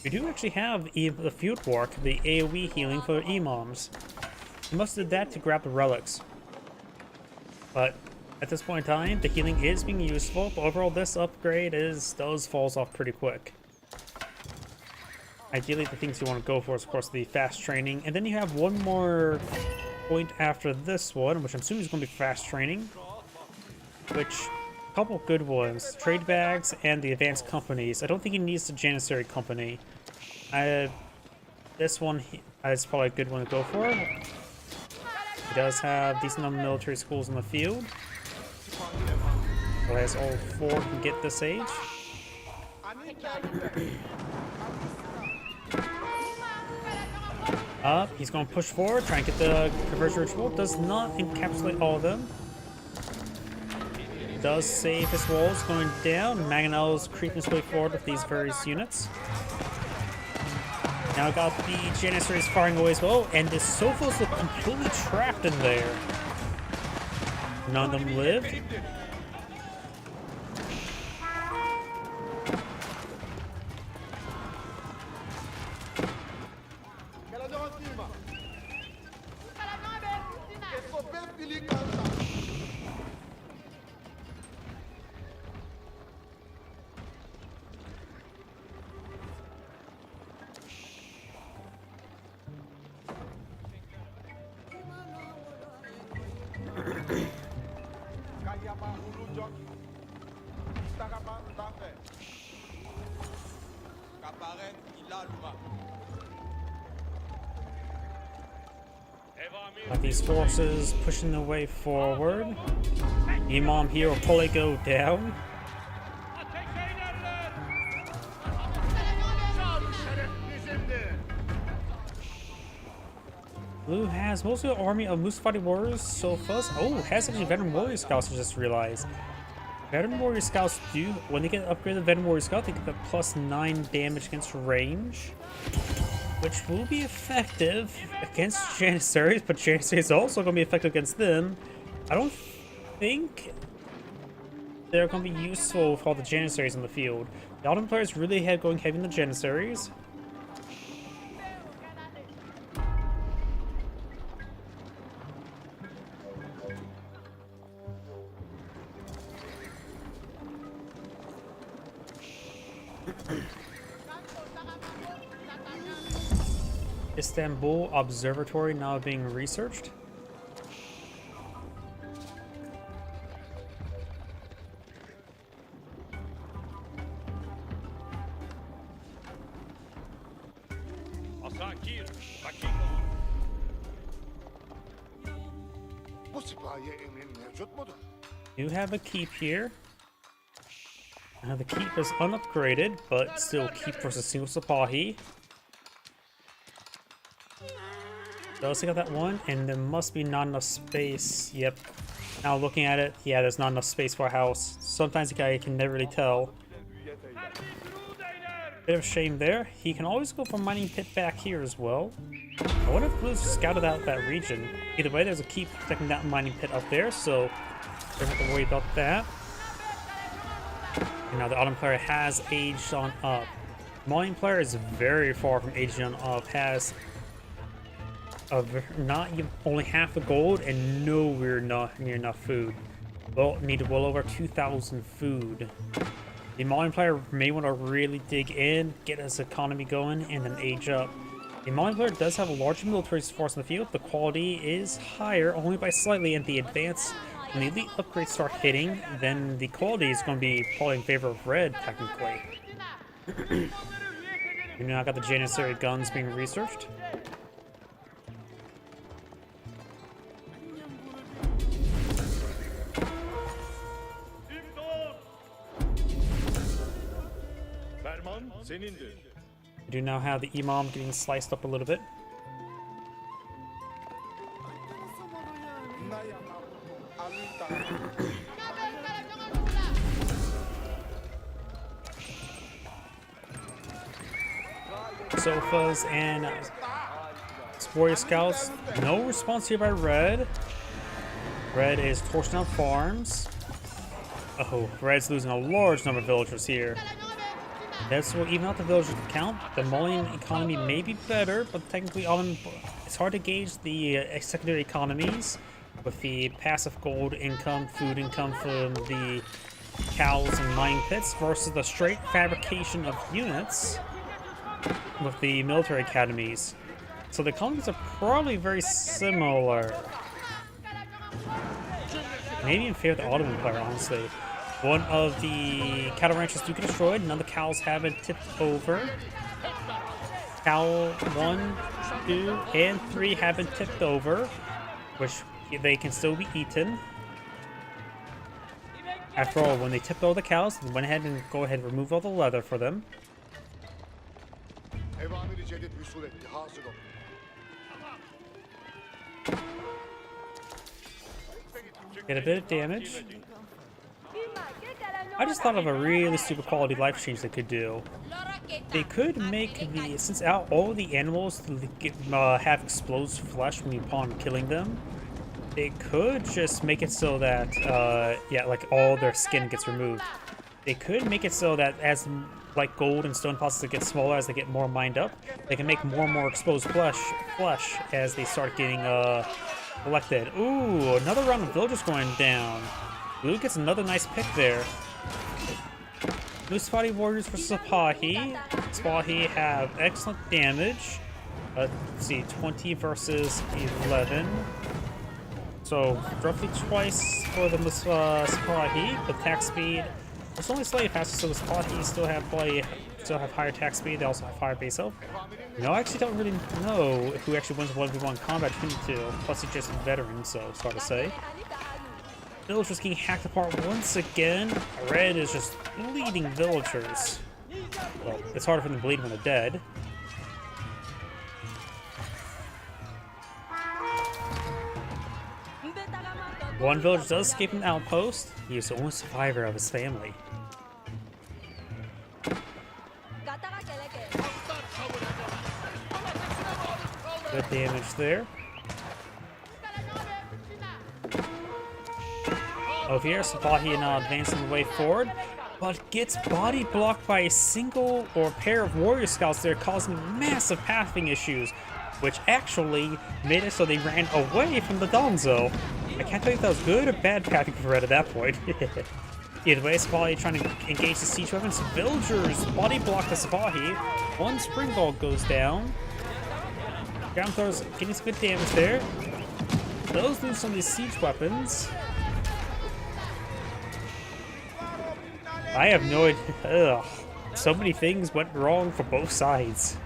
We do actually have the Field Walk, the AoE healing for Imams. He must have did that to grab the relics. But at this point in time, the healing is being useful, but overall this upgrade does falls off pretty quick. Ideally, the things you want to go for is, of course, the fast training. And then you have one more point after this one, which I'm assuming is going to be fast training. Which, a couple good ones. Trade bags and the advanced companies. I don't think he needs the Janissary company. This one is probably a good one to go for. He does have decent number of military schools in the field. Whereas all 4 can get this age. He's going to push forward, try and get the conversion ritual. Does not encapsulate all of them. Does save his walls going down. Mangonel's creeping his way forward with these various units. Now got the Janissaries firing away as well, and the Sophos look completely trapped in there. None of them lived. Got these forces pushing their way forward. Imam here will probably go down. Blue has most of the army of Musafati warriors so fast. Oh, has actually veteran warrior scouts, I just realized. Veteran warrior scouts do, when they get upgraded to veteran warrior scout, they get the +9 damage against range, which will be effective against Janissaries, but Janissaries are also going to be effective against them. I don't think they're going to be useful with all the Janissaries in the field. The Ottoman players really had going heavy in the Janissaries. Istanbul Observatory now being researched. You have a keep here. The keep is unupgraded, but still keep versus single Sipahi. Does he got that one? And there must be not enough space. Yep. Now looking at it, yeah, there's not enough space for a house. Sometimes the guy can never really tell. Bit of a shame there. He can always go for mining pit back here as well. I wonder if Blue's scouted out that region. Either way, there's a keep protecting that mining pit up there, so don't have to worry about that. And now the Ottoman player has aged on up. Malian player is very far from aging on up. Has not even only half the gold and nowhere near enough food. Well, needed well over 2,000 food. The Malian player may want to really dig in, get his economy going, and then age up. The Malian player does have a larger military force in the field. The quality is higher, only by slightly, and the advance and the elite upgrades start hitting, then the quality is going to be probably in favor of red, technically. We now got the Janissary guns being researched. We do now have the Imam getting sliced up a little bit. Sofas and warrior scouts. No response here by Red. Red is torching out farms. Oh, Red's losing a large number of villagers here. This will even out the villager count. The Malian economy may be better, but technically it's hard to gauge the secondary economies with the passive gold income, food income from the cows and mining pits versus the straight fabrication of units. with the military academies. So the economies are probably very similar. Maybe in favor of the Ottoman Empire, honestly. One of the cattle ranches do get destroyed. None of the cows have been tipped over. Cow 1, 2, and 3 have been tipped over, which they can still be eaten. After all, when they tipped over the cows, they went ahead and remove all the leather for them. Get a bit of damage. I just thought of a really stupid quality life change they could do. They could make since all the animals have explosive flesh upon killing them, they could just make it so that, yeah, like all their skin gets removed. They could make it so that as like gold and stone deposits get smaller as they get more mined up, they can make more and more exposed flesh as they start getting collected. Ooh, another round of villagers going down. Blue gets another nice pick there. Musfati Warriors versus Sipahi. Sipahi have excellent damage. Let's see, 20 versus 11. So roughly twice for the Sipahi. The attack speed it's only slightly faster, so the Sipahi still have higher attack speed. They also have higher base health. No, I actually don't really know who actually wins 1v1 combat between the two. Plus, he's just a veteran, so it's hard to say. Villagers getting hacked apart once again. Red is just bleeding villagers. Well, it's harder for them to bleed when they're dead. One villager does escape an outpost. He is the only survivor of his family. Good damage there. Over here, Sipahi now advancing the way forward, but gets body blocked by a single or pair of warrior scouts there, causing massive pathing issues, which actually made it so they ran away from the Donzo. I can't tell you if that was good or bad pathing for Red at that point. Either way, Sipahi trying to engage the siege weapons. Villagers body block the Sipahi. One Springald goes down. Ground throwers getting some good damage there. Those lose some of these siege weapons. I have no idea. Ugh. So many things went wrong for both sides.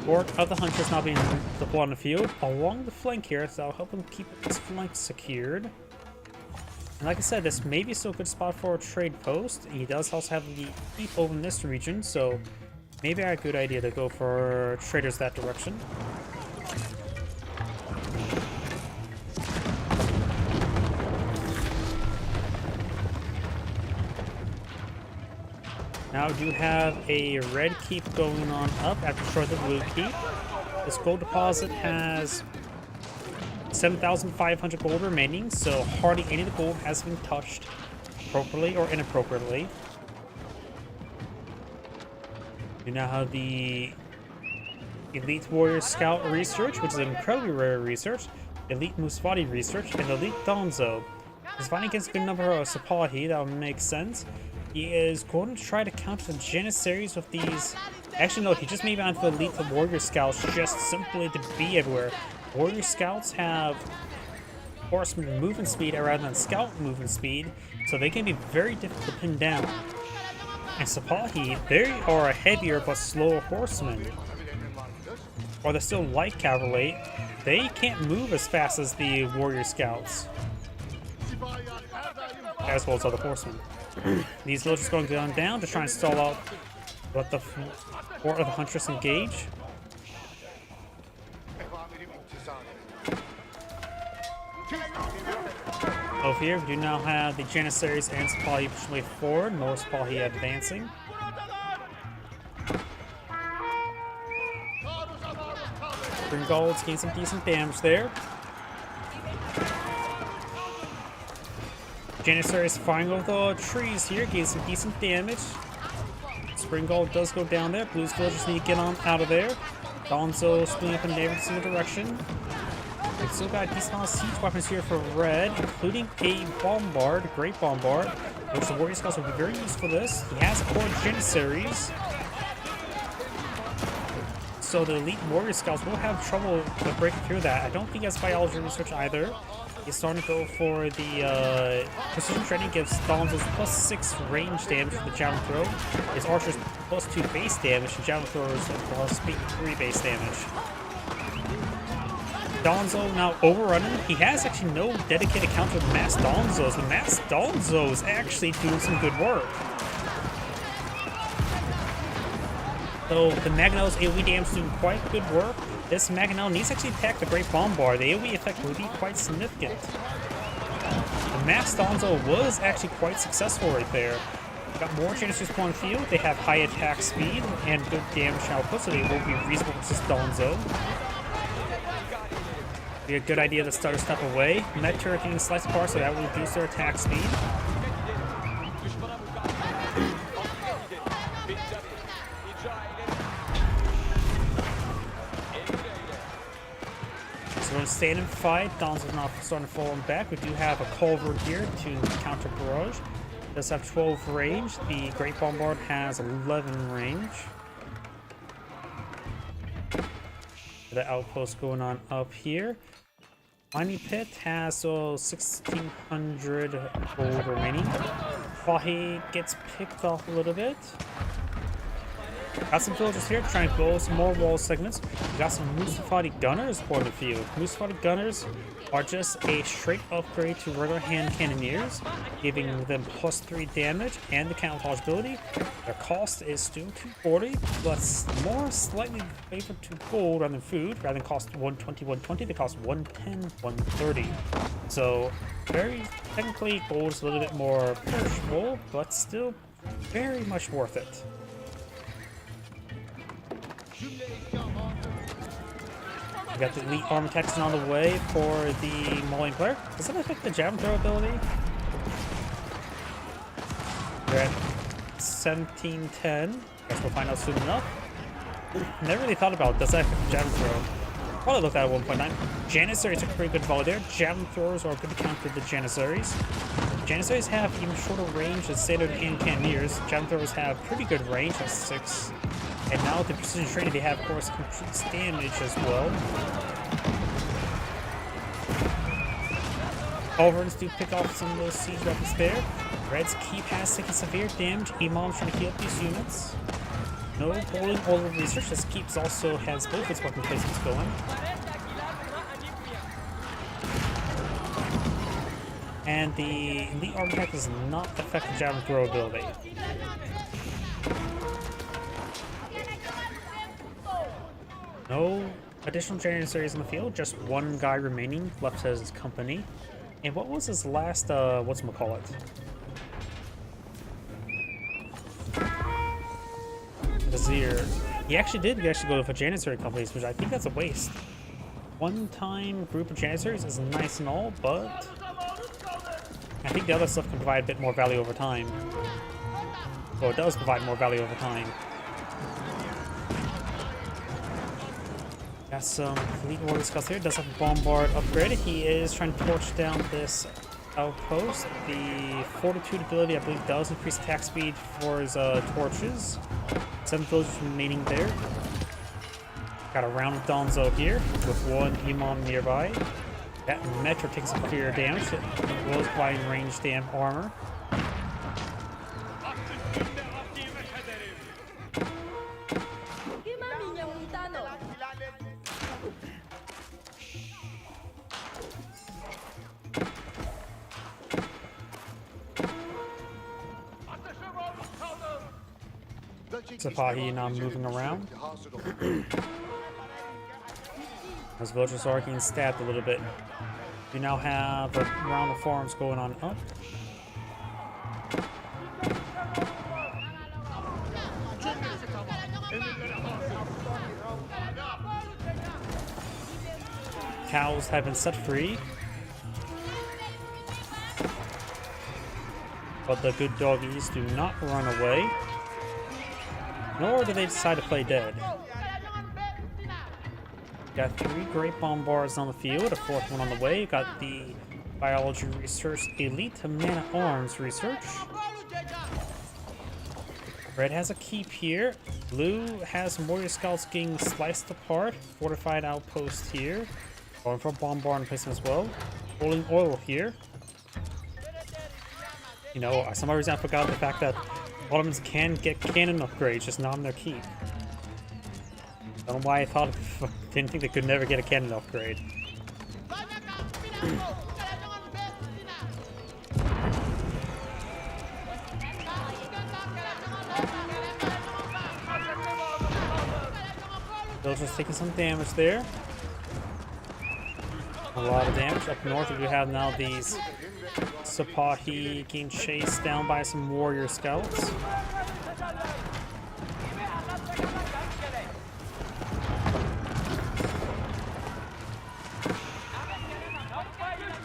Orc of the Huntress now being deployed on the field along the flank here, so I'll help him keep his flank secured. And like I said, this may be still a good spot for a trade post. He does also have the keep over in this region, so maybe a good idea to go for traders that direction. Now we do have a red keep going on up after destroying the blue keep. This gold deposit has 7,500 gold remaining, so hardly any of the gold has been touched appropriately or inappropriately. We now have the Elite Warrior Scout research, which is an incredibly rare research, Elite Musfati research, and Elite Donzo. He's fighting against a good number of Sipahi, that would make sense. He is going to try to counter the Janissaries with these. Actually, no, he just made it onto the Elite Warrior Scouts just simply to be everywhere. Warrior Scouts have horseman movement speed rather than scout movement speed, so they can be very difficult to pin down. And Sipahi, they are a heavier but slower horseman. While they're still light cavalry, they can't move as fast as the Warrior Scouts, as well as other horsemen. These villagers going down to try and stall out what the Orc of the Huntress engage. Over here, we do now have the Janissaries and Sipahi pushing way forward. More Sipahi advancing. Springald's getting some decent damage there. Janissaries firing over the trees here, getting some decent damage. Springald does go down there. Blue's villagers need to get on out of there. Donzo splitting up in every single direction. We've still got a decent amount of siege weapons here for Red, including a Bombard, Great Bombard. which the Warrior Scouts will be very useful for this. He has core Janissaries, so the elite Warrior Scouts will have trouble to break through that. I don't think he has biology research either. He's starting to go for the precision training, gives Donzo's +6 range damage for the javelin throw. His archers +2 base damage, and javelin throwers +3 base damage. Donzo now overrunning. He has actually no dedicated counter with Mass Donzos, but Mass Donzo is actually doing some good work. So the Magnel's AoE damage is doing quite good work. This Magnel needs to actually attack the Great Bombard. The AoE effect will be quite significant. The Mass Donzo was actually quite successful right there. Got more chances to spawn in the field. They have high attack speed and good damage output, so they will be reasonable versus Donzo. Be a good idea to start a step away. Met turret getting sliced apart, so that will reduce their attack speed. So we're going to stay and fight. Donzo's now starting to fall back. We do have a Culver here to counter barrage. Does have 12 range. The Great Bombard has 11 range. The outpost going on up here. Mining Pit has 1,600 gold remaining. Fahi gets picked off a little bit. Got some villagers here trying to blow some more wall segments. We got some Mustafati Gunners on the field. Mustafati Gunners are just a straight upgrade to regular hand cannoneers, giving them +3 damage and the camouflage ability. Their cost is still 240, but more slightly favored to gold rather than food. Rather than cost 120, 120, they cost 110, 130. So very technically gold is a little bit more perishable, but still very much worth it. We got the elite armor Texan on the way for the Mauling player. Does that affect the javelin throw ability? We're at 1710. Guess we'll find out soon enough. Never really thought about it. Does that affect the javelin throw? Probably looked at 1.9. Janissaries took a pretty good volley there. Javelin throwers are good to counter the Janissaries. Janissaries have even shorter range than standard hand cannoneers. Javelin throwers have pretty good range at 6. And now with the precision training, they have, of course, increased damage as well. Culverins do pick off some of those siege weapons there. Reds keep taking severe damage. Imam's trying to heal up these units. No bowling or research. This keeps also has both its weapon placements going. And the elite architect does not affect the javelin throw ability. No additional Janissaries in the field, just one guy remaining left as his company. And what was his last, whatchamacallit? Vizier. He actually did go for Janissary companies, which I think that's a waste. One-time group of Janissaries is nice and all, but I think the other stuff can provide a bit more value over time. Well, it does provide more value over time. Got some elite warrior scouts here. Does have a bombard upgrade. He is trying to torch down this outpost. The fortitude ability, I believe, does increase attack speed for his torches. 7 villagers remaining there. Got a round of Donzo here with one Imam nearby. That Metro takes some clear damage. It was providing ranged damn armor. Sapahi now moving around. As villagers are getting stabbed a little bit. We now have a round of farms going on up. Cows have been set free. But the good doggies do not run away. Nor do they decide to play dead. Got 3 great bombards on the field, a 4th one on the way. Got the Biology research, elite mana arms research. Red has a keep here. Blue has warrior scouts getting sliced apart. Fortified outpost here. Going for bombard placement as well. Rolling oil here. You know, for some reason I forgot the fact that Ottomans can get cannon upgrades, just not on their keep. I don't know why I didn't think they could never get a cannon upgrade. Villagers taking some damage there. A lot of damage. Up north we have now these Sipahi getting chased down by some warrior scouts.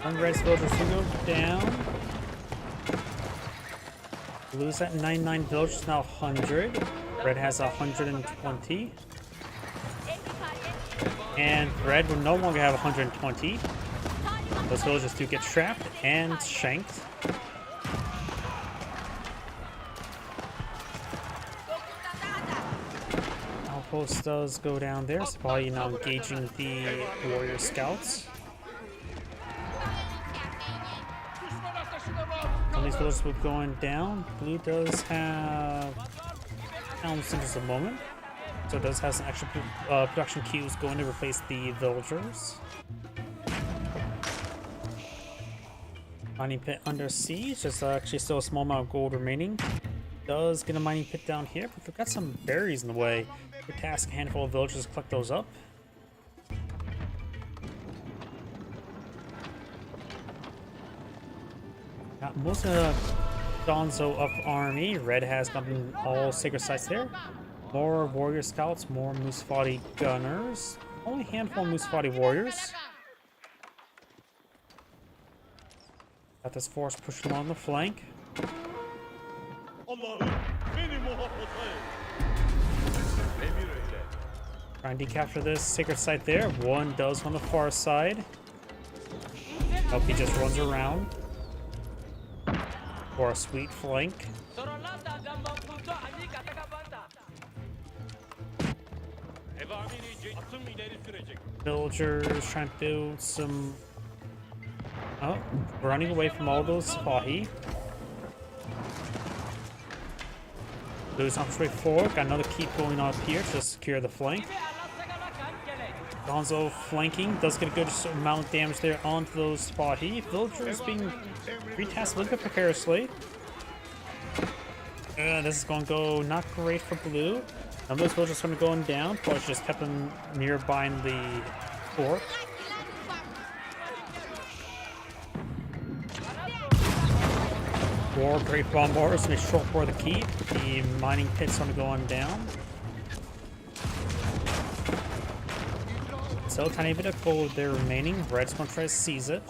One red's villagers to go down. Blue's at 99 villagers, now 100. Red has 120. And red will no longer have 120. Those villagers do get trapped and shanked. Outpost does go down there. Sipahi now engaging the warrior scouts. Some of these villagers will going down. Blue does have town centers at the moment. So it does have some extra production queues going to replace the villagers. Mining pit under siege. There's actually still a small amount of gold remaining. Does get a mining pit down here, but we've got some berries in the way. We task a handful of villagers to collect those up. Got most of the Donzo up army. Red has gotten all sacred sites there. More warrior scouts, more Musfati gunners. Only a handful of Musfati warriors. Got this force pushing along the flank. Trying to decapture this sacred site there. One does on the far side. Hope he just runs around for a sweet flank. Villagers trying to build some... Oh, running away from all those Sipahi. Blue's on straight forward. Got another keep going on up here to secure the flank. Gonzo flanking. Does get a good amount of damage there onto those Sipahi. Villagers being retasked a little bit precariously. This is going to go not great for Blue. None of those villagers are going to go down. Plus just kept them nearby in the fort. Four great bombarders make short for the keep. The mining pit's going to go on down. So tiny bit of gold there remaining. Red's going to try to seize it.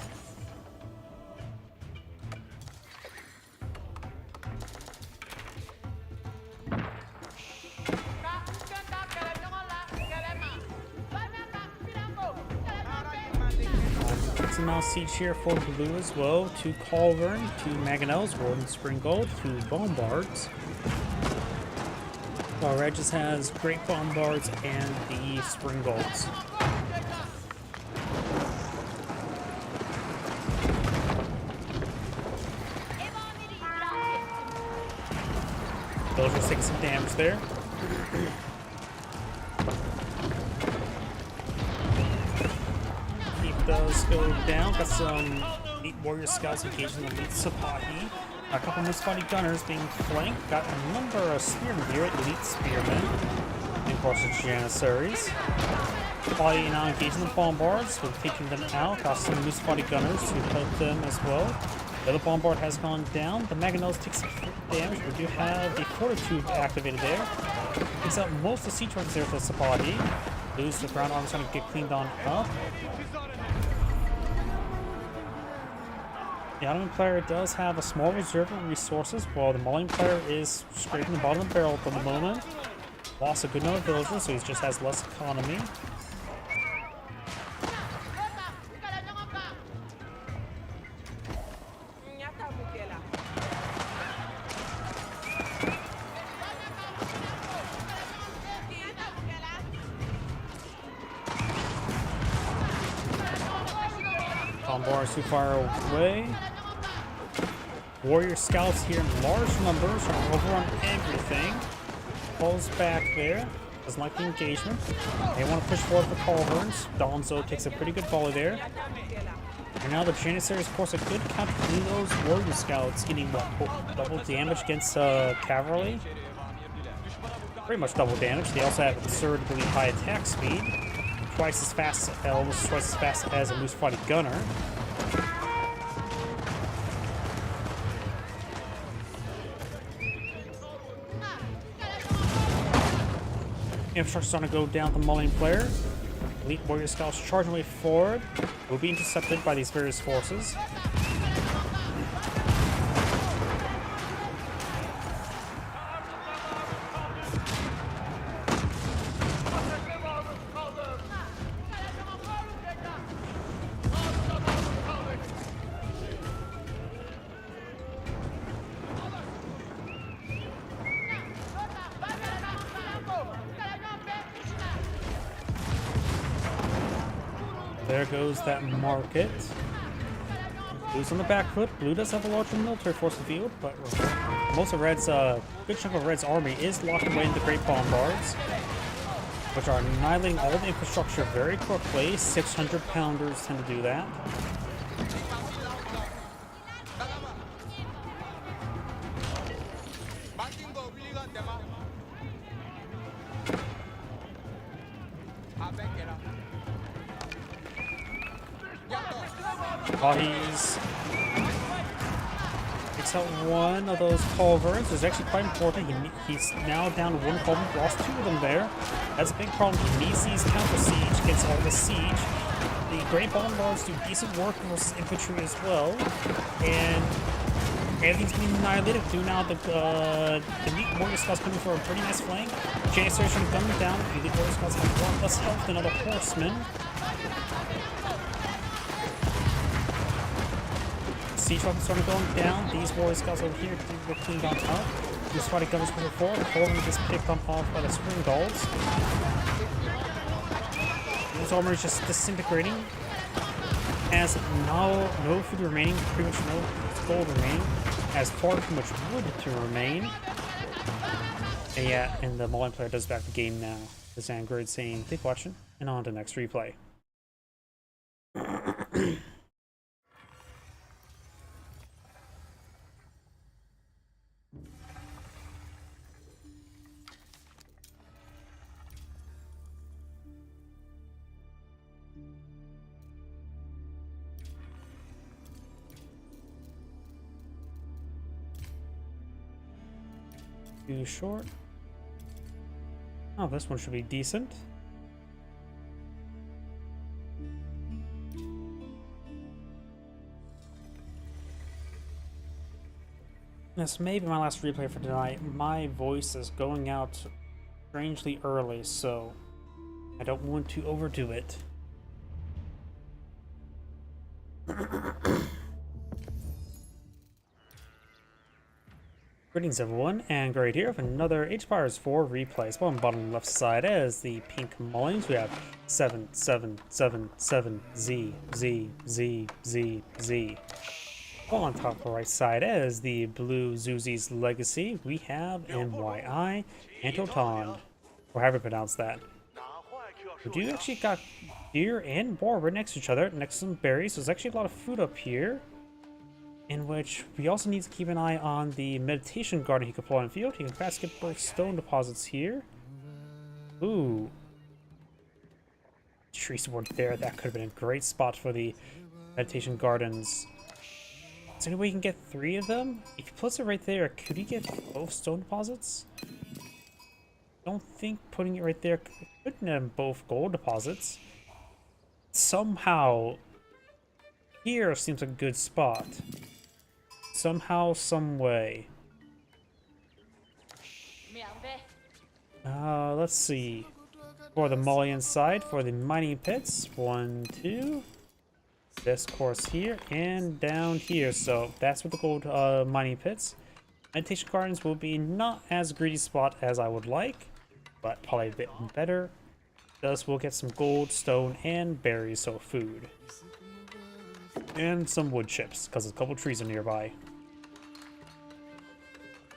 Now siege here for Blue as well. 2 Culverin, 2 Mangonels, Warden Springald, 2 Bombards. While Red just has great Bombards and the Springalds. Villagers taking some damage there. Does go down. Got some elite warrior scouts engaging the elite Sipahi. A couple of Musfati gunners being flanked. Got a number of spearmen here, elite spearmen. And of course the Janissaries. Sipahi now engaging the bombards. We're taking them out. Got some Musfati gunners to help them as well. The other bombard has gone down. The Mangonels take some damage. We do have the Fortitude activated there. Takes out most of the siege workers there for Sipahi. Lose the ground armor's going to get cleaned on up. The Ottoman player does have a small reserve of resources, while the Malian player is scraping the bottom of the barrel for the moment. Lost a good number of villagers, so he just has less economy. too far away. Warrior scouts here in large numbers are overrun everything. Pulls back there. Doesn't like the engagement. They want to push forward for culverins. Donzo takes a pretty good volley there. And now the Janissaries force a good counter to those warrior scouts, getting what, double damage against cavalry. Pretty much double damage. They also have absurdly high attack speed. Twice as fast, almost twice as fast as a Musfati gunner. Infrastructure's starting to go down the Mullion player. Elite warrior scouts charging way forward. Will be intercepted by these various forces. There goes that market. Blue's on the back foot. Blue does have a larger military force in the field, but most of Red's, good chunk of Red's army is locked away in the Great Bombards, which are annihilating all the infrastructure very quickly. 600-pounders tend to do that. He's picks out one of those culverins. It's actually quite important. He's now down to one culverin. Lost two of them there. That's a big problem. He needs these counter siege, gets all the siege. The Great Bombards do decent work versus infantry as well, and everything's being annihilated. Do now the Elite Warrior Scouts coming for a pretty nice flank. Janissaries trying to gun them down. The Elite Warrior Scouts have one less health than other horsemen. Siege weapons starting going down. These warrior scouts over here get cleaned on top. These fighting gunners moving forward. The Colvin gets picked up off by the Spring Dolls. This armor is just disintegrating. Has no food remaining, pretty much no gold remaining. Has far too much wood to remain. And yeah, and the Mullion player does back the game now. The Zangrid saying, "Thanks for watching," and on to the next replay. Too short. Oh, this one should be decent. This may be my last replay for tonight. My voice is going out strangely early, so I don't want to overdo it. Greetings everyone, and Great here with another Age of Empires 4 replay. So on the bottom left side as the pink Mullions, we have 7777Z. While on top of the right side as the blue Zuzi's Legacy, we have MYI and Totond, or however you pronounce that. We do actually got deer and boar right next to each other, next to some berries. There's actually a lot of food up here. In which we also need to keep an eye on the meditation garden he can pull on the field. He can fast get both stone deposits here. Ooh. Tree sword there. That could have been a great spot for the meditation gardens. Is there any way you can get 3 of them? If he puts it right there, could he get both stone deposits? Don't think putting it right there could net him both gold deposits. Somehow, here seems a good spot. Somehow, some way. Let's see. For the Mullion side, for the mining pits, 1, 2. This course here and down here. So that's with the gold mining pits. Meditation gardens will be not as greedy spot as I would like, but probably a bit better. Thus, we'll get some gold, stone, and berries, so food. And some wood chips, because a couple trees are nearby.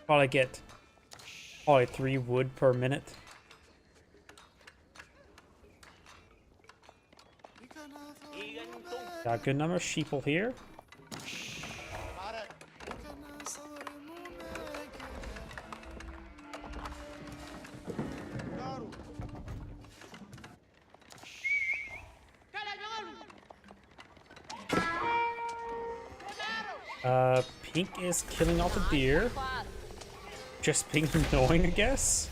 Probably get 3 wood per minute. Got a good number of sheeple here. Pink is killing all the deer. Just being annoying, I guess.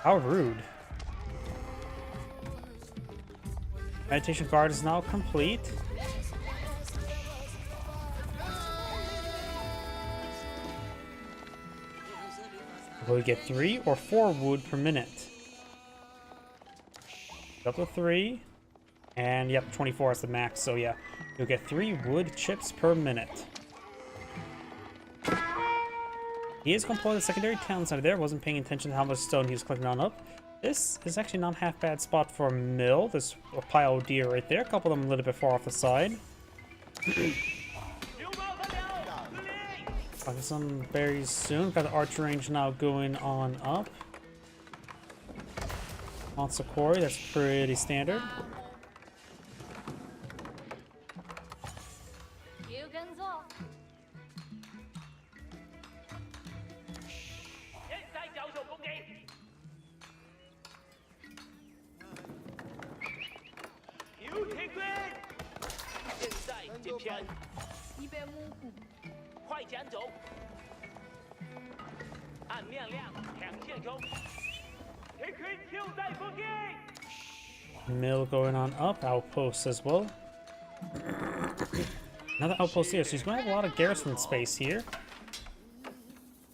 How rude. Meditation guard is now complete. Will we get 3 or 4 wood per minute? Up to 3. And yep, 24 is the max, so yeah. You'll get 3 wood chips per minute. He is completing the secondary town center there. Wasn't paying attention to how much stone he was collecting on up. This is actually not a half bad spot for a mill. There's a pile of deer right there. A couple of them a little bit far off the side. I'll get some berries soon. Got the archer range now going on up. Monster quarry, that's pretty standard. Mill going on up, outposts as well. Another outpost here, so he's going to have a lot of garrison space here.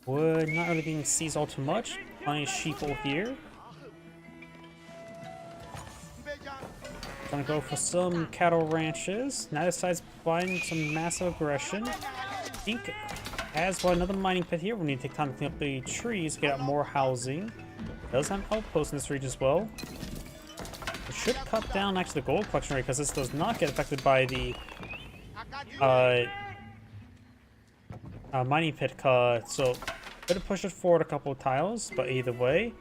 Wood not really being seized all too much. Plenty of sheeple here. Gonna go for some cattle ranches. Now decides buying some massive aggression. I think as well another mining pit here. We need to take time to clean up the trees, get out more housing. Does have outposts in this region as well. It should cut down actually the gold collection rate because this does not get affected by the mining pit cut. So better push it forward a couple of tiles, but either way,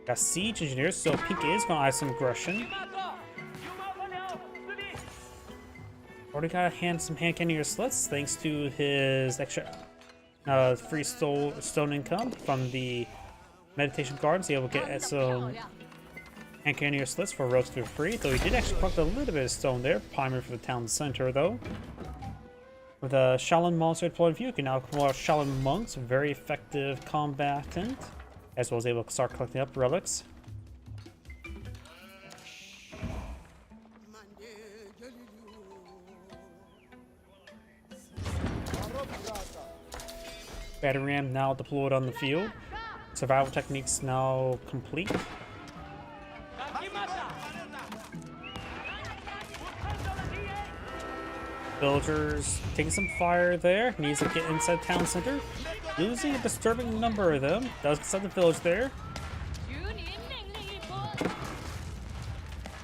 got siege engineers. So Pink is gonna add some aggression. Already got some hand cannon slits thanks to his extra free stone income from the meditation gardens. He's able to get some hand cannon slits for relatively free, though he did actually collect a little bit of stone there, primarily for the town center though. With a Shaolin monster deployed view, you can now call out Shaolin monks, a very effective combatant, as well as able to start collecting up relics. Battery ram now deployed on the field. Survival techniques now complete. Villagers taking some fire there. Needs to get inside town center. Losing a disturbing number of them. Does get the village there.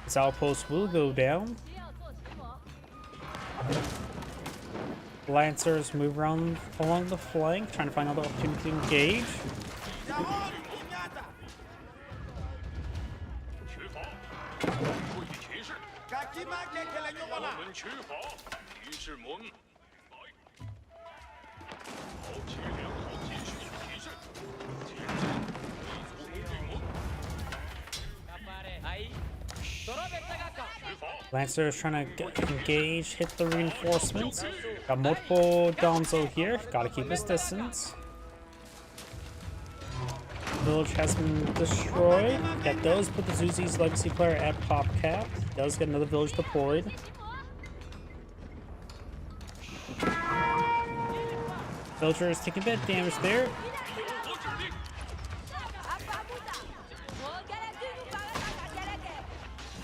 This outpost will go down. Lancers move around along the flank, trying to find another opportunity to engage. Lancer is trying to get engaged, hit the reinforcements. Got multiple Donzo here, gotta keep his distance. Village has been destroyed. That does put the Zuzi's legacy player at pop cap. Does get another village deployed. Villager is taking a bit of damage there.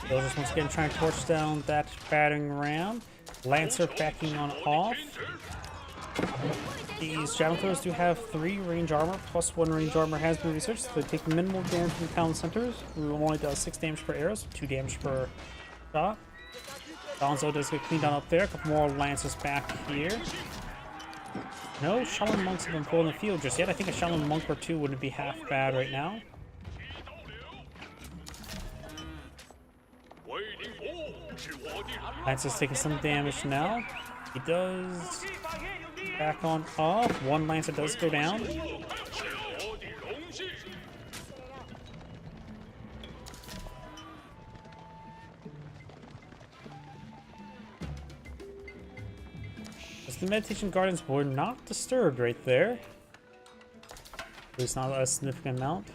Villagers once again trying to torch down that battering ram. Lancer backing on off. These javelin throwers do have 3 range armor, plus 1 range armor has been researched. So they take minimal damage from town centers. We only does 6 damage per arrow, so 2 damage per shot. Gonzo does get cleaned on up there. A couple more Lancers back here. No Shaolin Monks have been pulled in the field just yet. I think a Shaolin Monk or two wouldn't be half bad right now. Lancer's taking some damage now. He does back on off. One Lancer does go down. As the Meditation Guardians were not disturbed right there. At least not a significant amount.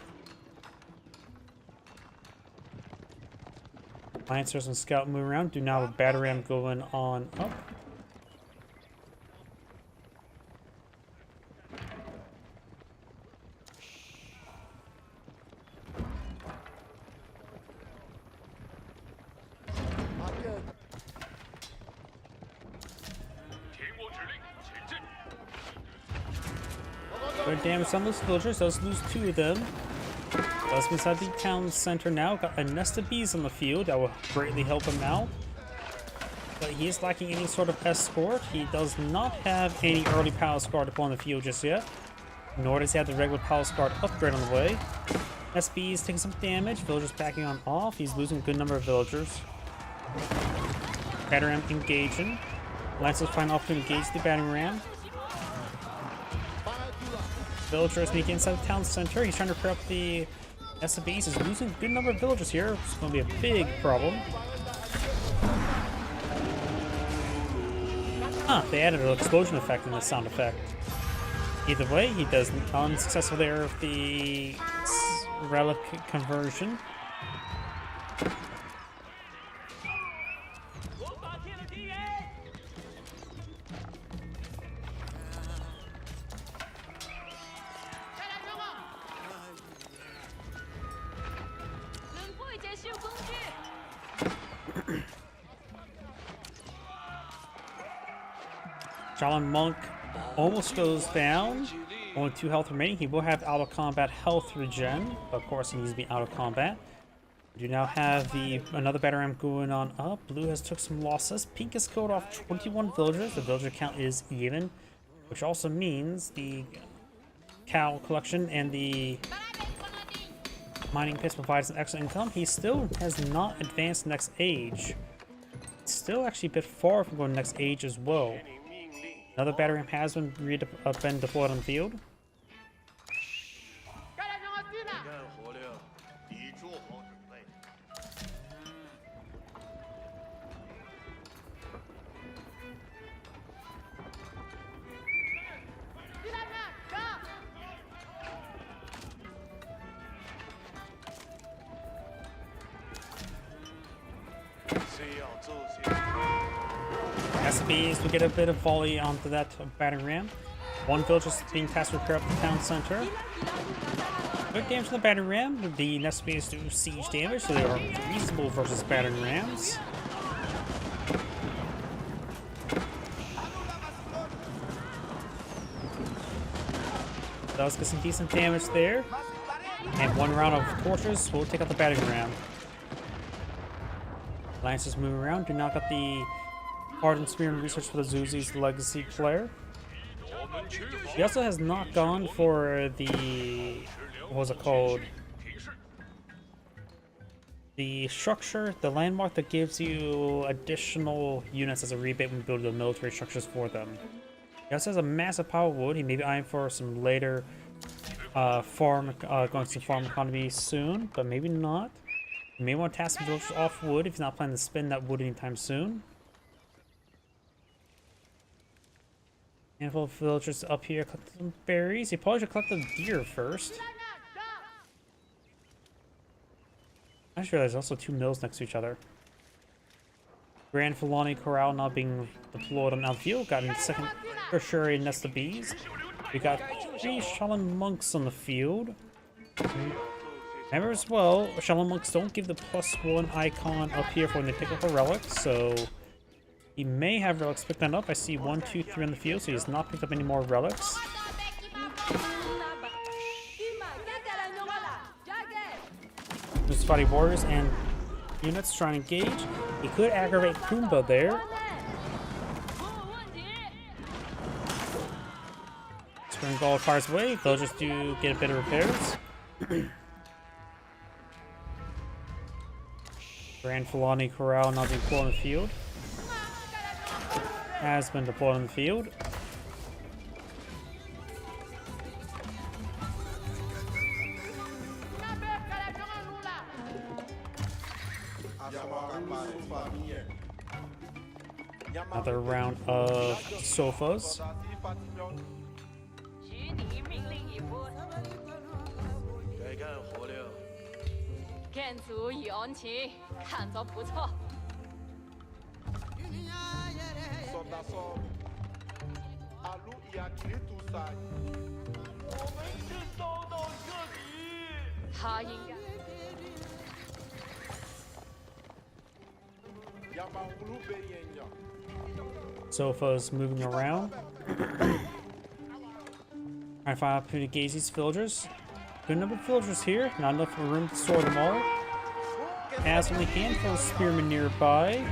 Lancers and Scout move around. Do now have a Batter Ram going on up. Good damage on those villagers. Does lose 2 of them. Does inside the town center now. Got a nest of bees on the field. That will greatly help him out. But he is lacking any sort of escort. He does not have any early Palace Guard up on the field just yet. Nor does he have the regular Palace Guard upgrade on the way. SB is taking some damage. Villagers backing on off. He's losing a good number of villagers. Battering ram engaging. Lancers find an opportunity to engage the battering ram. Villagers sneaking inside the town center. He's trying to clear up the SBs. He's losing a good number of villagers here. It's going to be a big problem. They added an explosion effect in the sound effect. Either way, he does unsuccessful there with the relic conversion. Shaolin Monk almost goes down. Only 2 health remaining. He will have out of combat health regen, but of course he needs to be out of combat. We do now have another Batter Ram going on up. Blue has took some losses. Pink has killed off 21 villagers. The villager count is even, which also means the cow collection and the mining pits provides an excellent income. He still has not advanced next age. It's still actually a bit far from going next age as well. Another Batter Ram has been deployed on the field. SBs, we get a bit of volley onto that battering ram. One villager is being tasked to repair up the town center. Good damage from the battering ram. The SBs do siege damage, so they are reasonable versus battering rams. Does get some decent damage there. And 1 round of torches will take out the battering ram. Lancers move around. Do not got the Ardent Spear and research for the Zuzi's legacy player. He also has not gone for the, what was it called? The structure, the landmark that gives you additional units as a rebate when you build the military structures for them. He also has a massive pile of wood. He may be eyeing for some later going to farm economy soon, but maybe not. You may want to task some villagers off wood if he's not planning to spend that wood anytime soon. Handful of villagers up here collect some berries. He probably should collect the deer first. I just realized there's also 2 mills next to each other. Grand Fulani Corral now being deployed on the field. Got a second tertiary nest of bees. We got 3 Shaolin Monks on the field. Remember as well, Shaolin Monks don't give the +1 icon up here for when they pick up a relic, so he may have relics picked that up. I see 1, 2, 3 on the field, so he has not picked up any more relics. There's fighting warriors and units trying to engage. He could aggravate Pumbaa there. Spring Ball fires away. They'll just do get a bit of repairs. Grand Fulani Corral not being deployed on the field. Has been deployed on the field. Another round of sofas. 许你命令一出，该干活了。建筑与安全，看着不错。 Soldação, a Lu e a Kirito sai. 我们是遭到彻底。他应该。 Yamahulu Beyenya. Sofas moving around. I find opportunity to gaze these villagers. Good number of villagers here, not enough room to store them all. Has only a handful of spearmen nearby.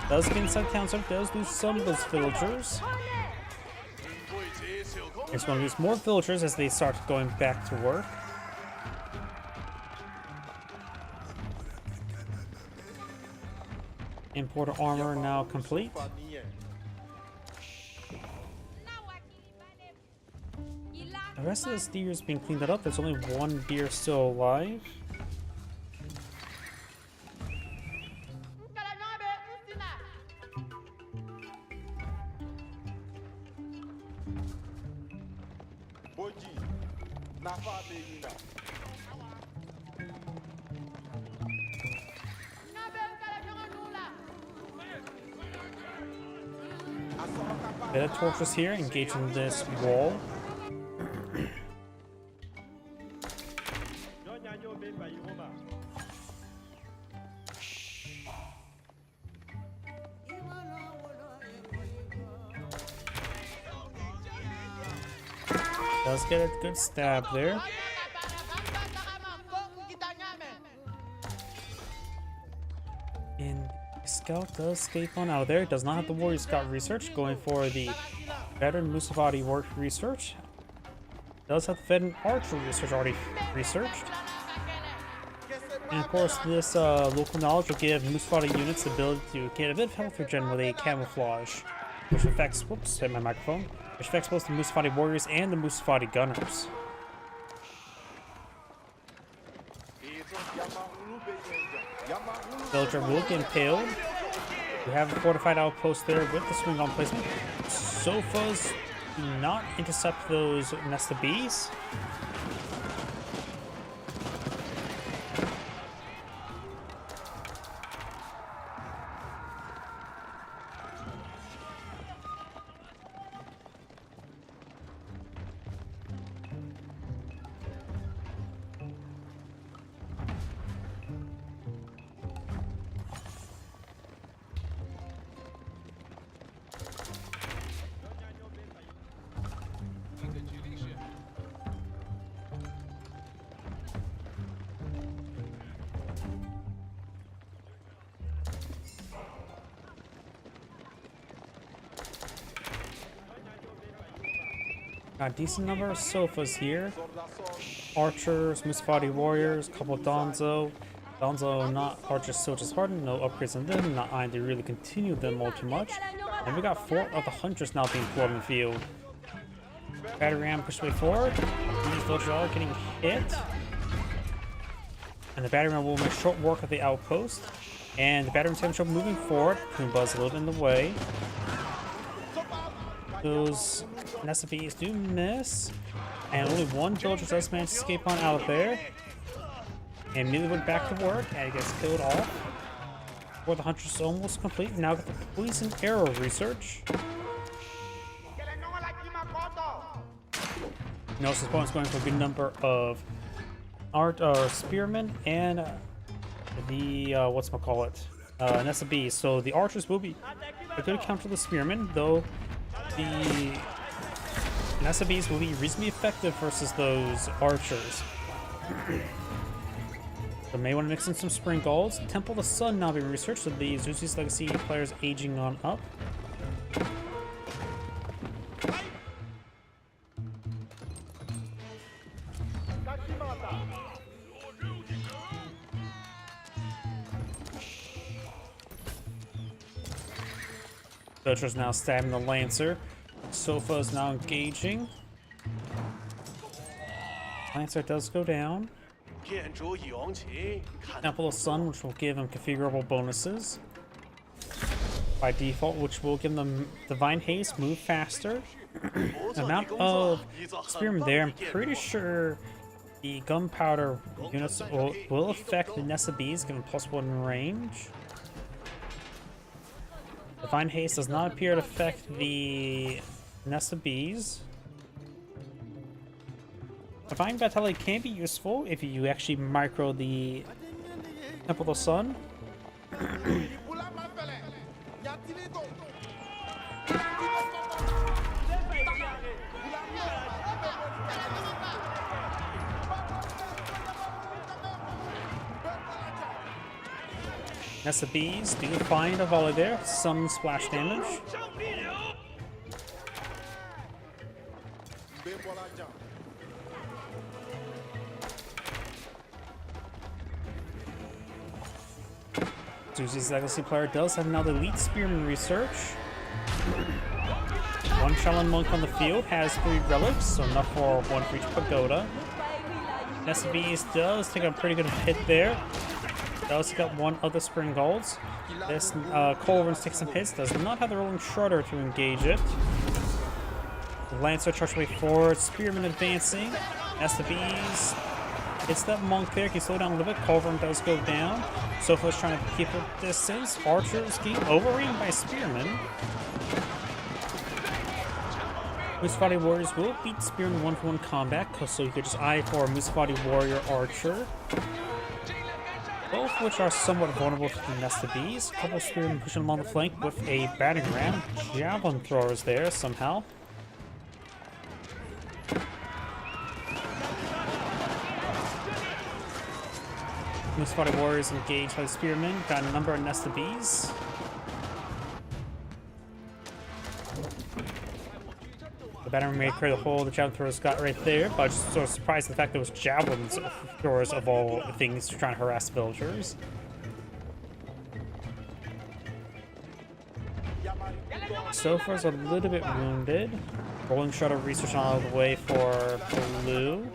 Does get inside town, so it does lose some of those villagers. It's going to lose more villagers as they start going back to work. Importer armor now complete. The rest of this deer is being cleaned up. There's only one deer still alive. Boji, Nafa Beyina. Bit of torches here, engaging this wall. Does get a good stab there. And Scout does escape on out of there. Does not have the Warrior Scout research. Going for the veteran Musavadi work research. Does have the veteran Archer research already researched. And of course, this local knowledge will give Musavadi units the ability to get a bit of health regen with a camouflage, which affects, whoops, hit my microphone, which affects both the Musavadi warriors and the Musavadi gunners. Villager will get impaled. We have a fortified outpost there with the swing on placement. Sofas do not intercept those nest of bees. Got a decent number of sofas here. Archers, Musavadi warriors, couple of Donzo. Donzo not Archers still just hardened, no upgrades on them, not eyeing to really continue them all too much. And we got 4 of the Hunters now being deployed in the field. Battery ram pushed way forward. These villagers are getting hit. And the battery ram will make short work of the outpost. And the battery ram show moving forward. Pumbaa's a little in the way. Those nest of bees do miss. And only one villager does manage to escape on out of there. And immediately went back to work and gets killed off. Before the Hunter's almost complete. Now got the poison arrow research. Notice this opponent's going for a good number of spearmen and the whatchamacallit, nest of bees. So the archers will be a good counter to the spearmen, though the nest of bees will be reasonably effective versus those archers. So may want to mix in some sprinkles. Temple of the Sun now being researched, so the Zeus's Legacy players aging on up. Butcher's now stabbing the Lancer. Sofa is now engaging. Lancer does go down. 建筑以王旗，看 Temple of Sun, which will give him configurable bonuses. By default, which will give them Divine Haste, move faster. 不错的 Amount 工 of 作，一座很 Spearman 棒 there, 的 I'm 建 pretty 筑。 sure the gunpowder units will affect the Nessa Bees, giving +1 range. Divine Haste does not appear to affect the Nessa Bees. Divine Vitality can be useful if you actually micro the Temple of the Sun. Nessa Bees do find a volley there, some splash damage. Zeus's Legacy player does have now the Elite Spearman research. One Shaolin Monk on the field has 3 relics, so enough for 1 for each pagoda. Nessa Bees does take a pretty good hit there. Does take up 1 of the Spring Golds. This Colvins takes some hits, does not have the Rolling Shredder to engage it. Lancer charged way forward, Spearman advancing. Nessa Bees hits that Monk there, can slow down a little bit. Colvin does go down. Sofa's trying to keep a distance. Archers getting overran by Spearman. Musafati Warriors will beat Spearman 1-for-1 combat, so you could just eye for Musafati Warrior Archer. Both which are somewhat vulnerable to the Nesta Bees. A couple of Spearmen pushing them on the flank with a battering ram. Javelin throwers there somehow. Musafati Warriors engaged by the Spearmen. Got a number of Nesta Bees. The battering may clear the hole the javelin throwers got right there, but I was just sort of surprised at the fact there was javelin throwers of all things trying to harass villagers. Sofa's a little bit wounded. Rolling Shredder research on the way for Blue.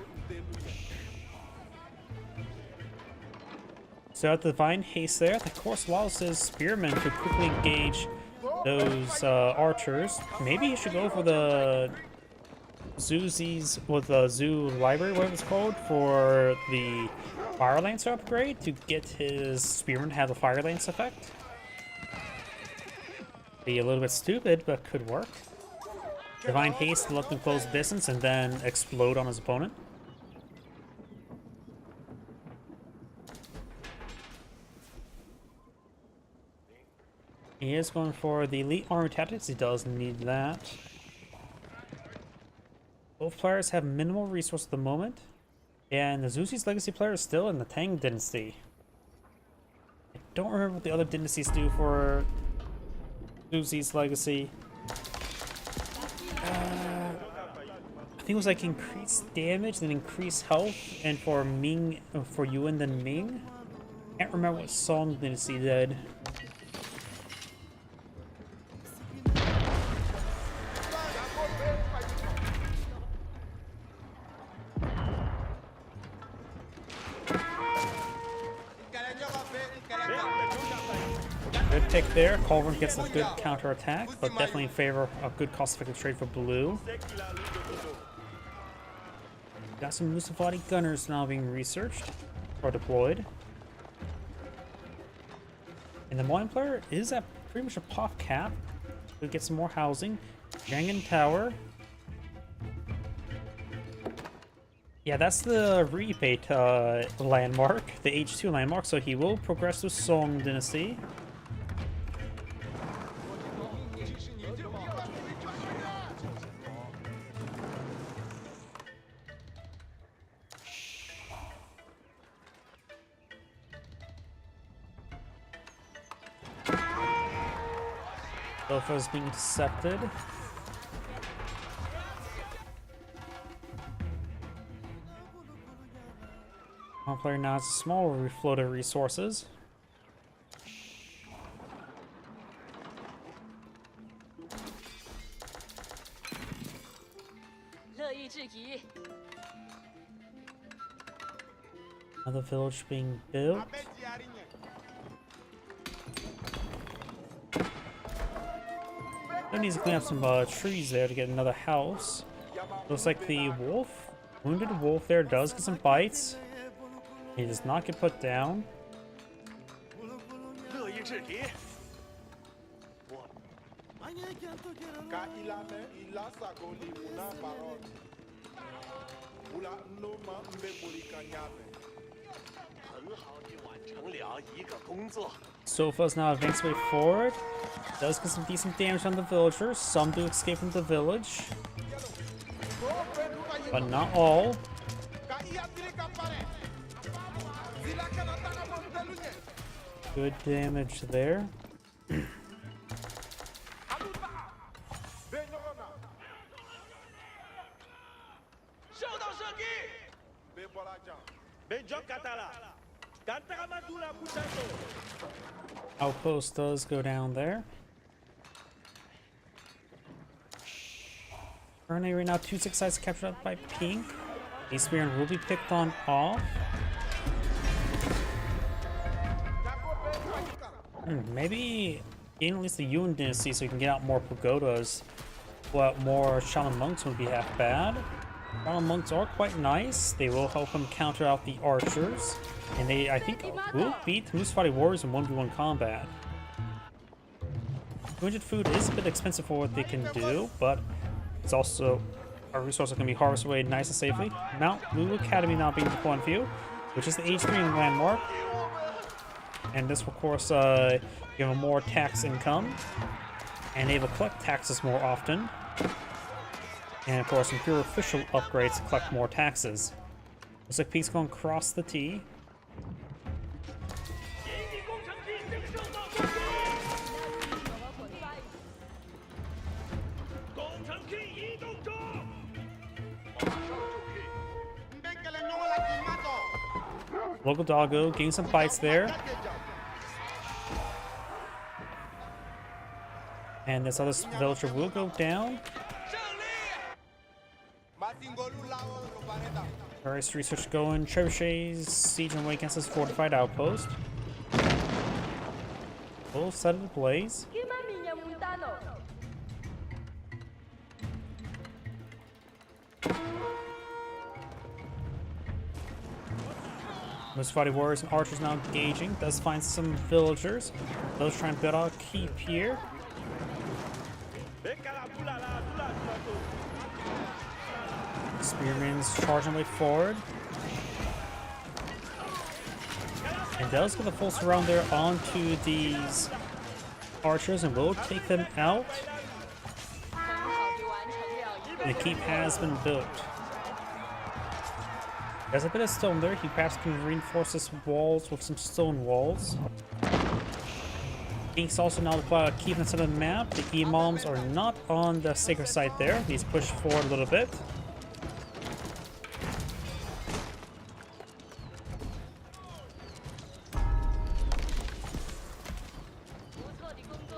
So at the Divine Haste there, the course allows his Spearmen to quickly engage those archers. Maybe he should go for the Zoozies with the Zoo Library, whatever it's called, for the Fire Lancer upgrade to get his Spearman to have the Fire Lance effect. Be a little bit stupid, but could work. Divine Haste to let them close distance and then explode on his opponent. He is going for the Elite Armor Tactics. He does need that. Both players have minimal resource at the moment. And the Zeus's Legacy player is still in the Tang Dynasty. I don't remember what the other dynasties do for Zeus's Legacy. I think it was like increased damage, then increased health, and for Ming, for Yuan, then Ming. Can't remember what Song Dynasty did. Good pick there. Culverin gets a good counter attack, but definitely in favor of good cost-effective trade for Blue. Got some Musafati gunners now being researched or deployed. And the Moin player is at pretty much a pop cap. We'll get some more housing. Jangan Tower. Yeah, that's the rebate landmark, the H2 landmark, so he will progress to Song Dynasty. Sofa is being intercepted. One player now has a small float of resources. 乐意至极。 Another village being built. Abedi Arigne. Then needs to clean up some trees there to get another house. Looks like the wolf, wounded wolf there does get some bites. He does not get put down. 乐意至极。我 Ka ilame ila sagoli muna parod. Ula noma mbe bolika nyame. 很好地完成了一个工作。 Sofa's now advanced way forward. Does get some decent damage on the villagers. Some do escape from the village, but not all. Ka iya tiri ka pare. Zila kana tana mo telunye. Good damage there. Aluta. Be nyogona. 收到射击， Be bolajan. 被抓卡塔了，赶他们出来不战斗。 Outpost does go down there. Currently, right now, 2-6 sides captured up by Pink. The Spear will be picked on off. Maybe gain at least the Yuan dynasty so you can get out more pagodas. But more Shaolin monks would be half bad. Shaolin monks are quite nice. They will help him counter out the archers. And they, I think, will beat Musfari warriors in 1v1 combat. 200 food is a bit expensive for what they can do, but it's also a resource that can be harvested away nice and safely. Mount Lulu Academy now being deployed in view, which is the age 3 landmark. And this will, of course, give them more tax income. And they will collect taxes more often. And, of course, Imperial official upgrades to collect more taxes. Looks like Pete's going to cross the T. 引力工程机正受到攻击，工程机移动中。 Mbe kele nyogola kimato. Local doggo getting some bites there. And this other villager will go down. 胜利！ Matingolu lao lo pareta. Various research going. Trebuchets siege and way against this fortified outpost. Full set of ablaze. Musfari warriors and archers now engaging. Does find some villagers. Those trying to build out a keep here. 别干了，出来了，出来，出来，出来。 Spearman's charging way forward. And does get the full surround there onto these archers and will take them out. 很好地完成了一个 The keep has been built. There's a bit of stone there. He perhaps can reinforce his walls with some stone walls. Pink's also now keep inside of the map. The imams are not on the sacred site there. He's pushed forward a little bit. 不错的工作，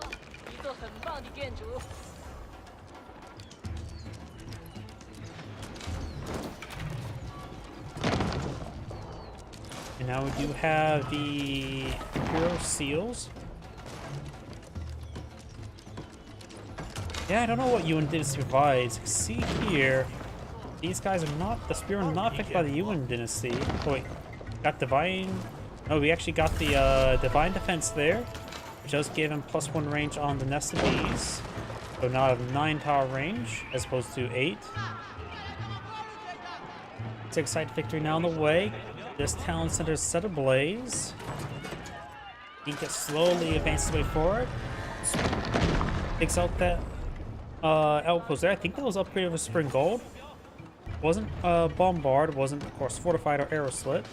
一座很棒的建筑。 And now we do have the Imperial Seals. Yeah, I don't know what Yuan Dynasty provides. See here, these guys are not, the Spear are not affected by the Yuan Dynasty. Oh wait, got Divine, no, we actually got the Divine Defense there, which does give him +1 range on the Nest of Bees. So now I have 9 tower range, as opposed to 8. 6 side victory now on the way. This town center is set ablaze. Inca slowly advances his way forward. Takes out that outpost there. I think that was upgraded with Spring Gold. Wasn't bombard, wasn't of course fortified or arrow slit.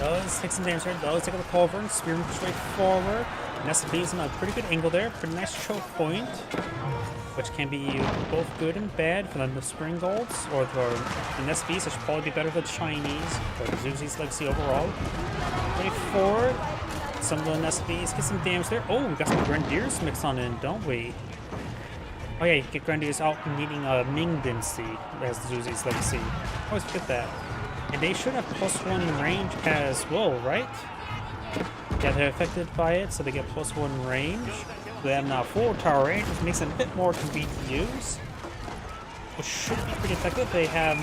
Does take some damage there, does take up the culverin, spearman straight forward. Nesta Bees in a pretty good angle there, pretty nice choke point, which can be both good and bad for the Spring Golds, or the Nesta Bees, which should probably be better for the Chinese, or the Zuzi's Legacy overall. Straight forward, some of the Nesta Bees get some damage there. Oh, we got some Grenadiers mixed on in, don't we? Oh yeah, you get Grenadiers out needing a Ming Dynasty as the Zuzi's Legacy. I always forget that. And they should have +1 in range as well, right? Yeah, they're affected by it, so they get +1 range. They have now 4 tower range, which makes it a bit more convenient to use. Which should be pretty effective. They have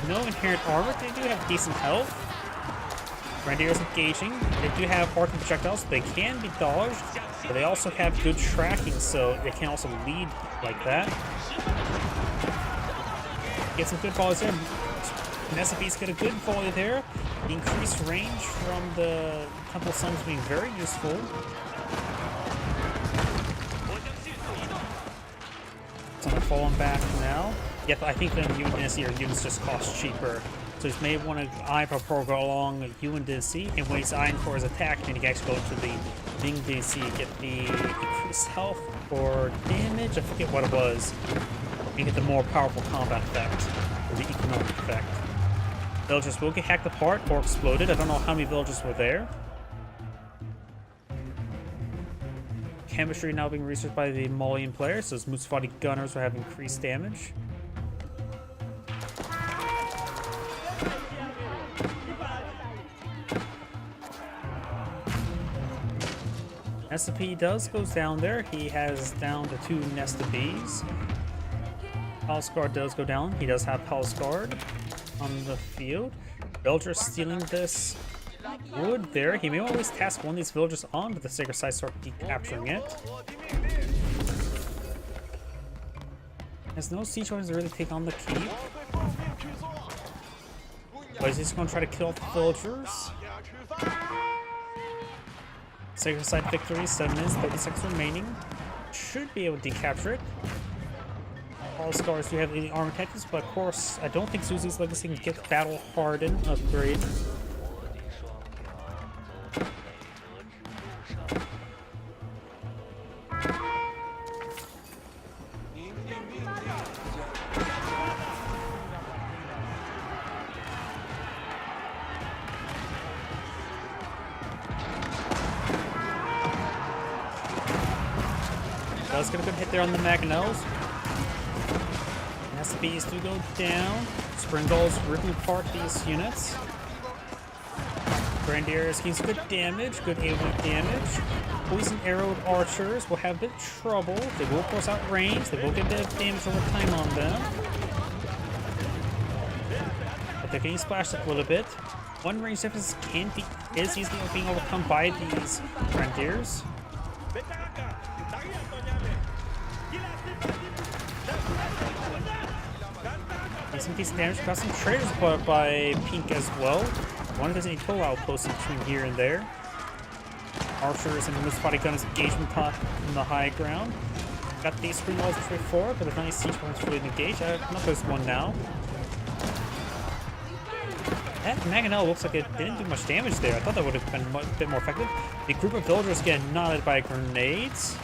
no inherent armor, they do have decent health. Grenadiers engaging. They do have arcing projectiles, they can be dodged, but they also have good tracking, so they can also lead like that. Get some good volleys there. Nesta Bees get a good volley there. The increased range from the Temple Suns being very useful. Some are falling back now. Yep, I think the Yuan Dynasty or units just cost cheaper. So he may want to eye for go along Yuan Dynasty, and when he's eyeing for his attack, then he can actually go to the Ming Dynasty, get the increased health or damage. I forget what it was. And get the more powerful combat effect, or the economic effect. Villagers will get hacked apart or exploded. I don't know how many villagers were there. Chemistry now being researched by the Malian players, so Musfati gunners will have increased damage. Nesta does goes down there. He has down to 2 Nesta Bees. Palace Guard does go down. He does have Palace Guard on the field. Villager stealing this wood there. He may always task one of these villagers onto the sacred site, start capturing it. There's no siege weapons to really take on the keep. But he's just going to try to kill off the villagers. Sacred site victory, 7 minutes, 30 seconds remaining. Should be able to decapture it. All scars do have the armor tactics, but of course, I don't think Zuzi's Legacy can get Battle Harden upgrade. Does get a good hit there on the Mangonels. Nesta Bees do go down. Spring Golds ripping apart these units. Grenadiers gains good damage, good AoE damage. Poison Arrowed Archers will have a bit of trouble. They will force out range. They will get a bit of damage over time on them. But they're getting splashed up a little bit. One range difference is easily being overcome by these Grenadiers. Some decent damage, got some traders put up by Pink as well. One of any total outposts in between here and there. Archers and Musfati guns engagement top in the high ground. Got these screen walls to trade for, but there's not any siege points fully engaged. I don't know if there's one now. That Mangonel looks like it didn't do much damage there. I thought that would have been a bit more effective. The group of villagers get knotted by grenades.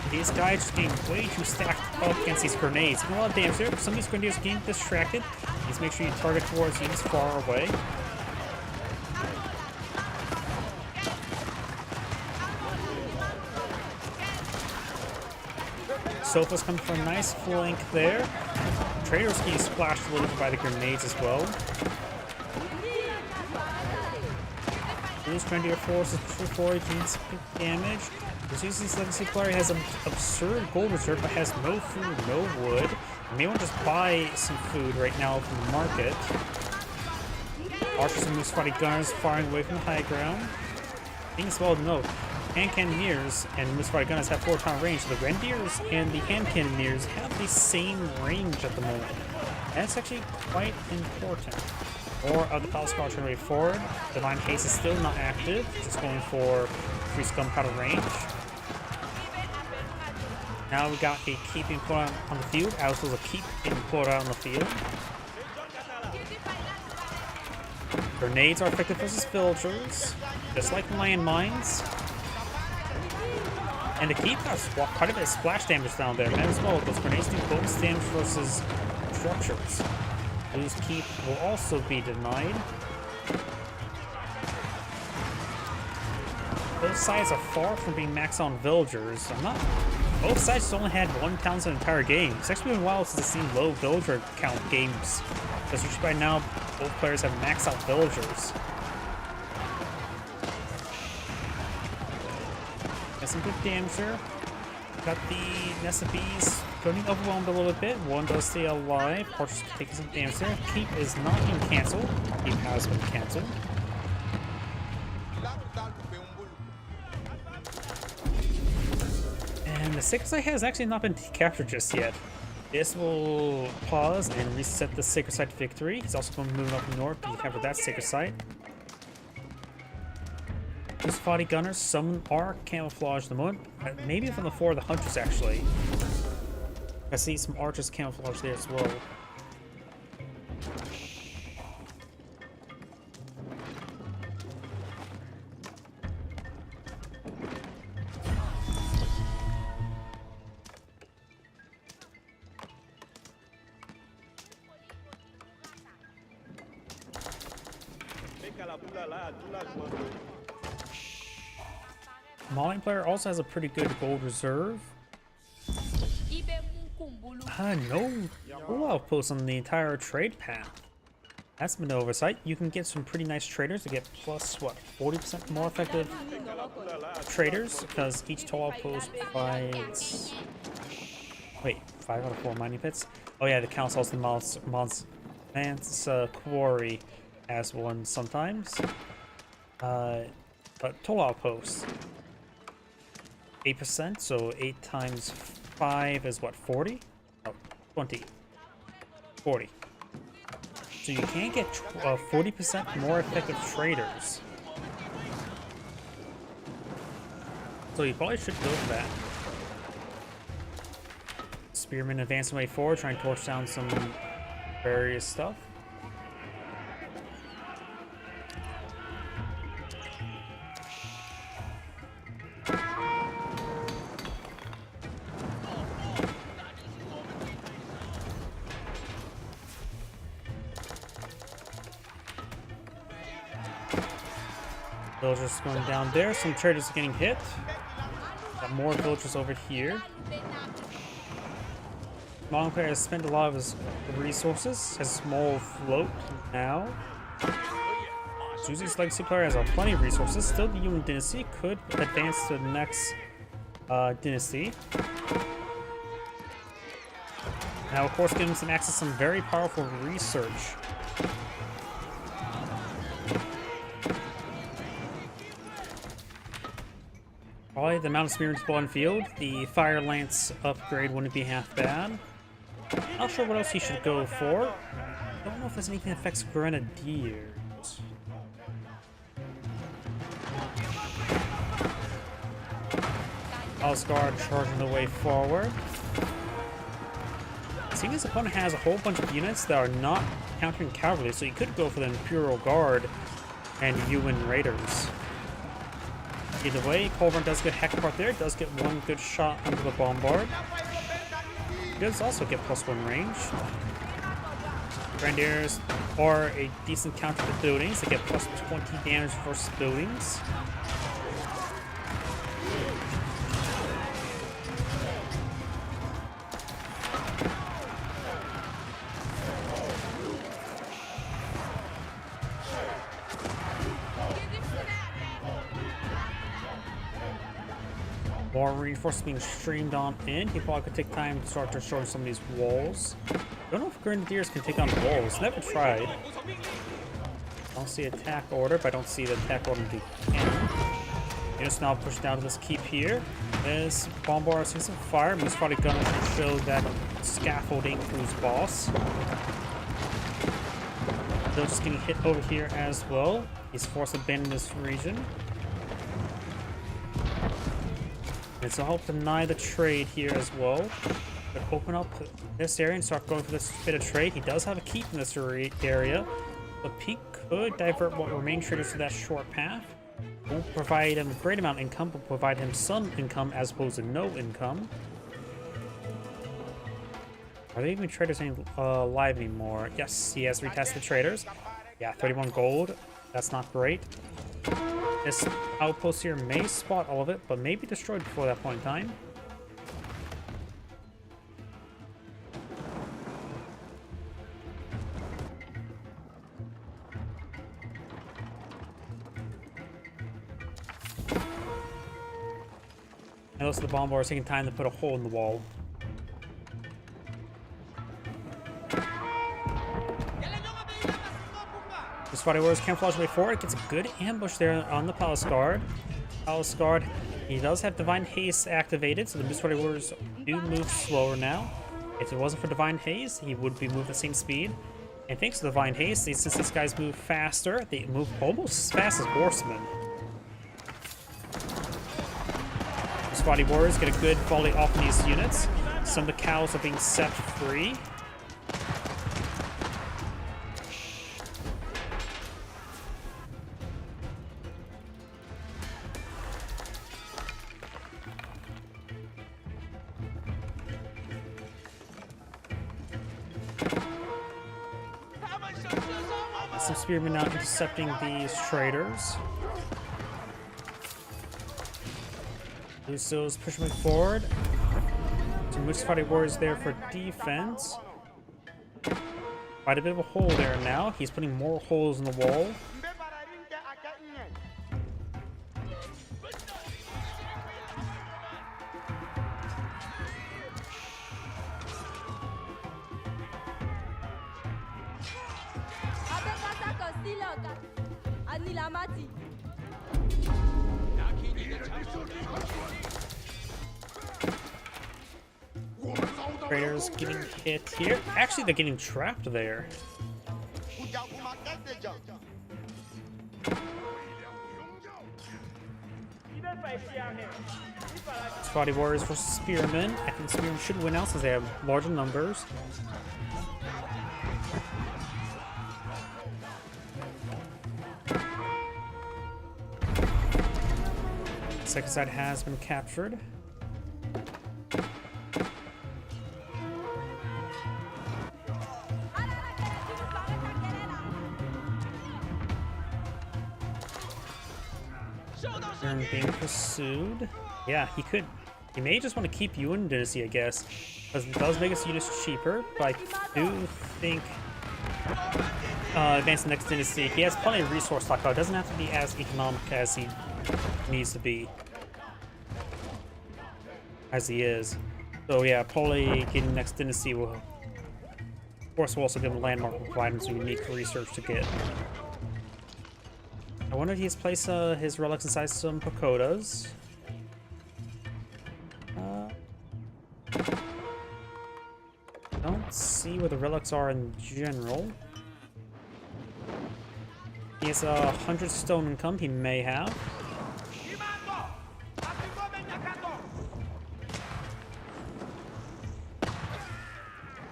These guys just getting way too stacked up against these grenades. And a lot of damage there. Some of these grenadiers are getting distracted. Just make sure you target towards units far away. Sofas come from a nice flank there. Traders getting splashed a little bit by the grenades as well. Blue's Grenadier Force is before it gains damage. Zuzi's Legacy player has an absurd gold reserve but has no food, no wood. You may want to just buy some food right now from the market. Archers and Musfati gunners firing away from the high ground. Things well to note, hand cannoneers and Musfati gunners have 4-pound range, so the Grenadiers and the hand cannoneers have the same range at the moment. That's actually quite important. More of the Palace Guard turn forward. Divine Haste is still not active, just going for increased gunpowder range. Now we got a keep being put out on the field, as well as a keep being put out on the field. Grenades are effective versus villagers, just like landmines. And the keep has quite a bit of splash damage down there, and as well, those grenades do bonus damage versus structures. Blue's keep will also be denied. Both sides are far from being maxed on villagers. Both sides only had 1 town in the entire game. It's actually been a while since I've seen low villager count games. Because usually by now, both players have maxed out villagers. Got some good damage here. Got the Nest of Bees getting overwhelmed a little bit. One does stay alive. Archer's taking some damage there. Keep is not being cancelled. Keep has been cancelled. And the Sacred Site has actually not been captured just yet. This will pause and reset the Sacred Site victory. He's also going to move up north to cover that Sacred Site. Those Foddy Gunners, some are camouflaged the moment. Maybe from the 4 of the Hunters, actually. I see some Archers camouflaged there as well. Malian player also has a pretty good gold reserve. No outposts on the entire trade path. That's been an oversight. You can get some pretty nice traders to get plus, what, 40% more effective traders, because each toll outpost provides... Wait, 5 out of 4 mining pits? Oh yeah, the council also Mance Quarry as one sometimes. But toll outposts. 8%, so 8 times 5 is what, 40? Oh, 20. 40. So you can get 40% more effective traders. So you probably should go for that. Spearmen advancing way forward, trying to torch down some various stuff. Villagers going down there. Some traders are getting hit. Got more villagers over here. Malian player has spent a lot of his resources. Has a small float now. Susie's legacy player has plenty of resources. Still, the Yuan dynasty could advance to the next dynasty. Now, of course, getting some access to some very powerful research. Probably the amount of spearmen spawn field. The Fire Lance upgrade wouldn't be half bad. Not sure what else he should go for. Don't know if there's anything that affects Grenadiers. Osgard charging the way forward. Seeing his opponent has a whole bunch of units that are not countering cavalry, so you could go for the Imperial Guard and Yuan Raiders. Either way, Colburn does get Heckpart there, does get one good shot under the bombard. He does also get +1 range. Grenadiers are a decent counter to buildings. They get +20 damage versus buildings. More reinforcements being streamed on in. He probably could take time to start destroying some of these walls. Don't know if Grenadiers can take on walls. Never tried. Don't see attack order, but I don't see the attack order in the cannon. Units now push down to this keep here. As Bombard sees some fire, Moose Foddy Gunner to show that scaffolding who's boss. They're just getting hit over here as well. He's forced to abandon this region. This will help deny the trade here as well. But open up this area and start going for this bit of trade. He does have a keep in this area. The peak could divert what remaining traders to that short path. Won't provide him a great amount of income, but provide him some income as opposed to no income. Are there even traders alive anymore? Yes, he has retested traders. Yeah, 31 gold. That's not great. This outpost here may spot all of it, but may be destroyed before that point in time. And also the bomb is taking time to put a hole in the wall. This Fighting Warriors camouflage way forward, gets a good ambush there on the Palace Guard. Palace Guard, he does have Divine Haste activated, so the Mist Fighting Warriors do move slower now. If it wasn't for Divine Haste, he would be moving at the same speed. And thanks to Divine Haste, since these guys move faster, they move almost as fast as horsemen. The Fighting Warriors get a good volley off these units. Some of the cows are being set free. Some spearmen now intercepting these traders. Luso's pushing forward. Some Mist Fighting Warriors there for defense. Quite a bit of a hole there now. He's putting more holes in the wall. Traders getting hit here. Actually, they're getting trapped there. Fighting Warriors versus Spearmen. I think Spearmen should win out since they have larger numbers. Second side has been captured. And being pursued. Yeah, he could. He may just want to keep Yuan Dynasty, I guess, because it does make his units cheaper. But I do think advancing the next dynasty, he has plenty of resource stockpile. It doesn't have to be as economic as he needs to be, as he is. So yeah, probably getting next dynasty will, of course, will also give him a landmark and provide him some unique research to get. I wonder if he's placed his relics inside some pagodas. Don't see where the relics are in general. He has 100 stone income, he may have.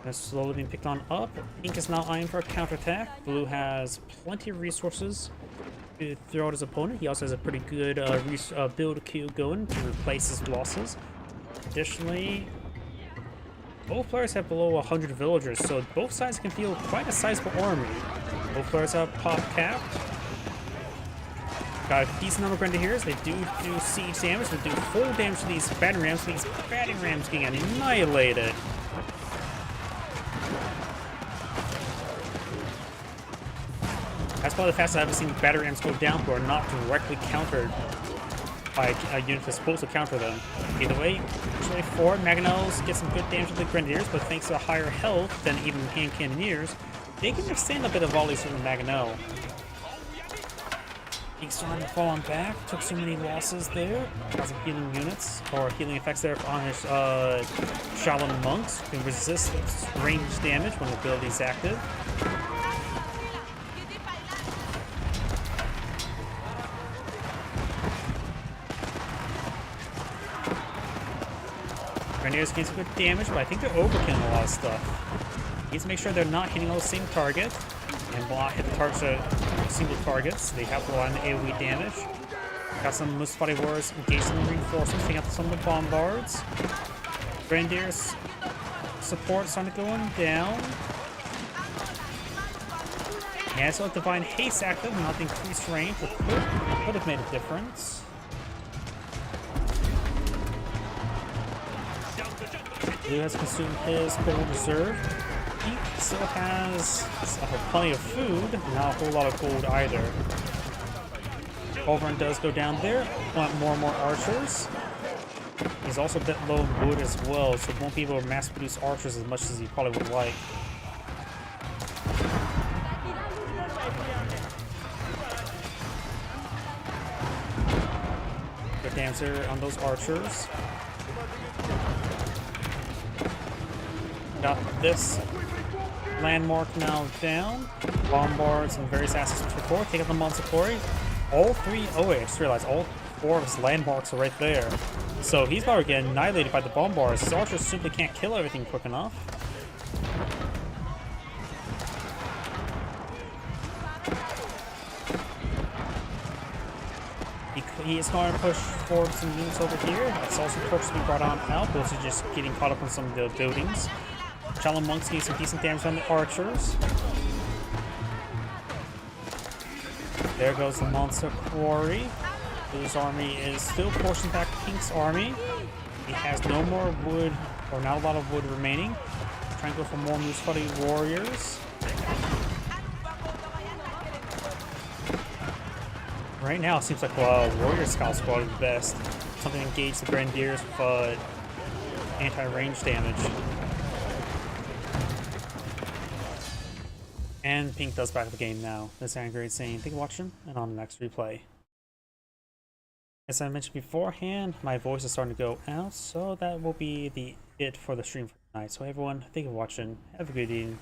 That's slowly being picked on up. Pink is now eyeing for a counterattack. Blue has plenty of resources to throw at his opponent. He also has a pretty good build queue going to replace his losses. Additionally, both players have below 100 villagers, so both sides can field quite a sizable army. Both players have pop capped. Got a decent number of Grenadiers. They do siege damage. They do full damage to these battering rams. These battering rams getting annihilated. That's probably the fastest I've ever seen battering rams go down who are not directly countered by a unit that's supposed to counter them. Either way, pushing forward, Mangonels get some good damage to the Grenadiers, but thanks to higher health than even Hand Cannoneers, they can extend a bit of volleys from the Mangonel. He's starting to fall on back, took so many losses there. Has some healing units, or healing effects there on his Shaolin monks, who can resist range damage when the ability is active. Grenadiers gain some good damage, but I think they're overkilling a lot of stuff. He needs to make sure they're not hitting all the same target. And block hit the targets at single targets. They have a lot of AoE damage. Got some Mustafati Warriors engaging the reinforcements, taking out some of the bombards. Grenadiers support starting to going down. Yeah, so Divine Haste active, not the increased range, but could have made a difference. Blue has consumed his gold reserve. He still has plenty of food, not a whole lot of gold either. Overrun does go down there. Want more and more archers. He's also a bit low in wood as well, so won't be able to mass produce archers as much as he probably would like. Good dancer on those archers. Got this landmark now down. Bombards and various assets to record. Take out the Manticore. All three. Oh wait, I just realized all four of his landmarks are right there. So he's probably getting annihilated by the bombards. His archers simply can't kill everything quick enough. He is going to push forward some units over here. That's also torches being brought on out. Those are just getting caught up on some of the buildings. Shallow monks getting some decent damage on the archers. There goes the monster quarry. Blue's army is still pushing back Pink's army. He has no more wood, or not a lot of wood remaining. Trying to go for more Mustafati warriors. Right now, it seems like Warrior Scout Squad is the best. Something to engage the Grenadiers with anti-range damage. And Pink does back up the game now. This is Great saying thank you for watching, and on the next replay. As I mentioned beforehand, my voice is starting to go out, so that will be it for the stream for tonight. So everyone, thank you for watching. Have a good evening.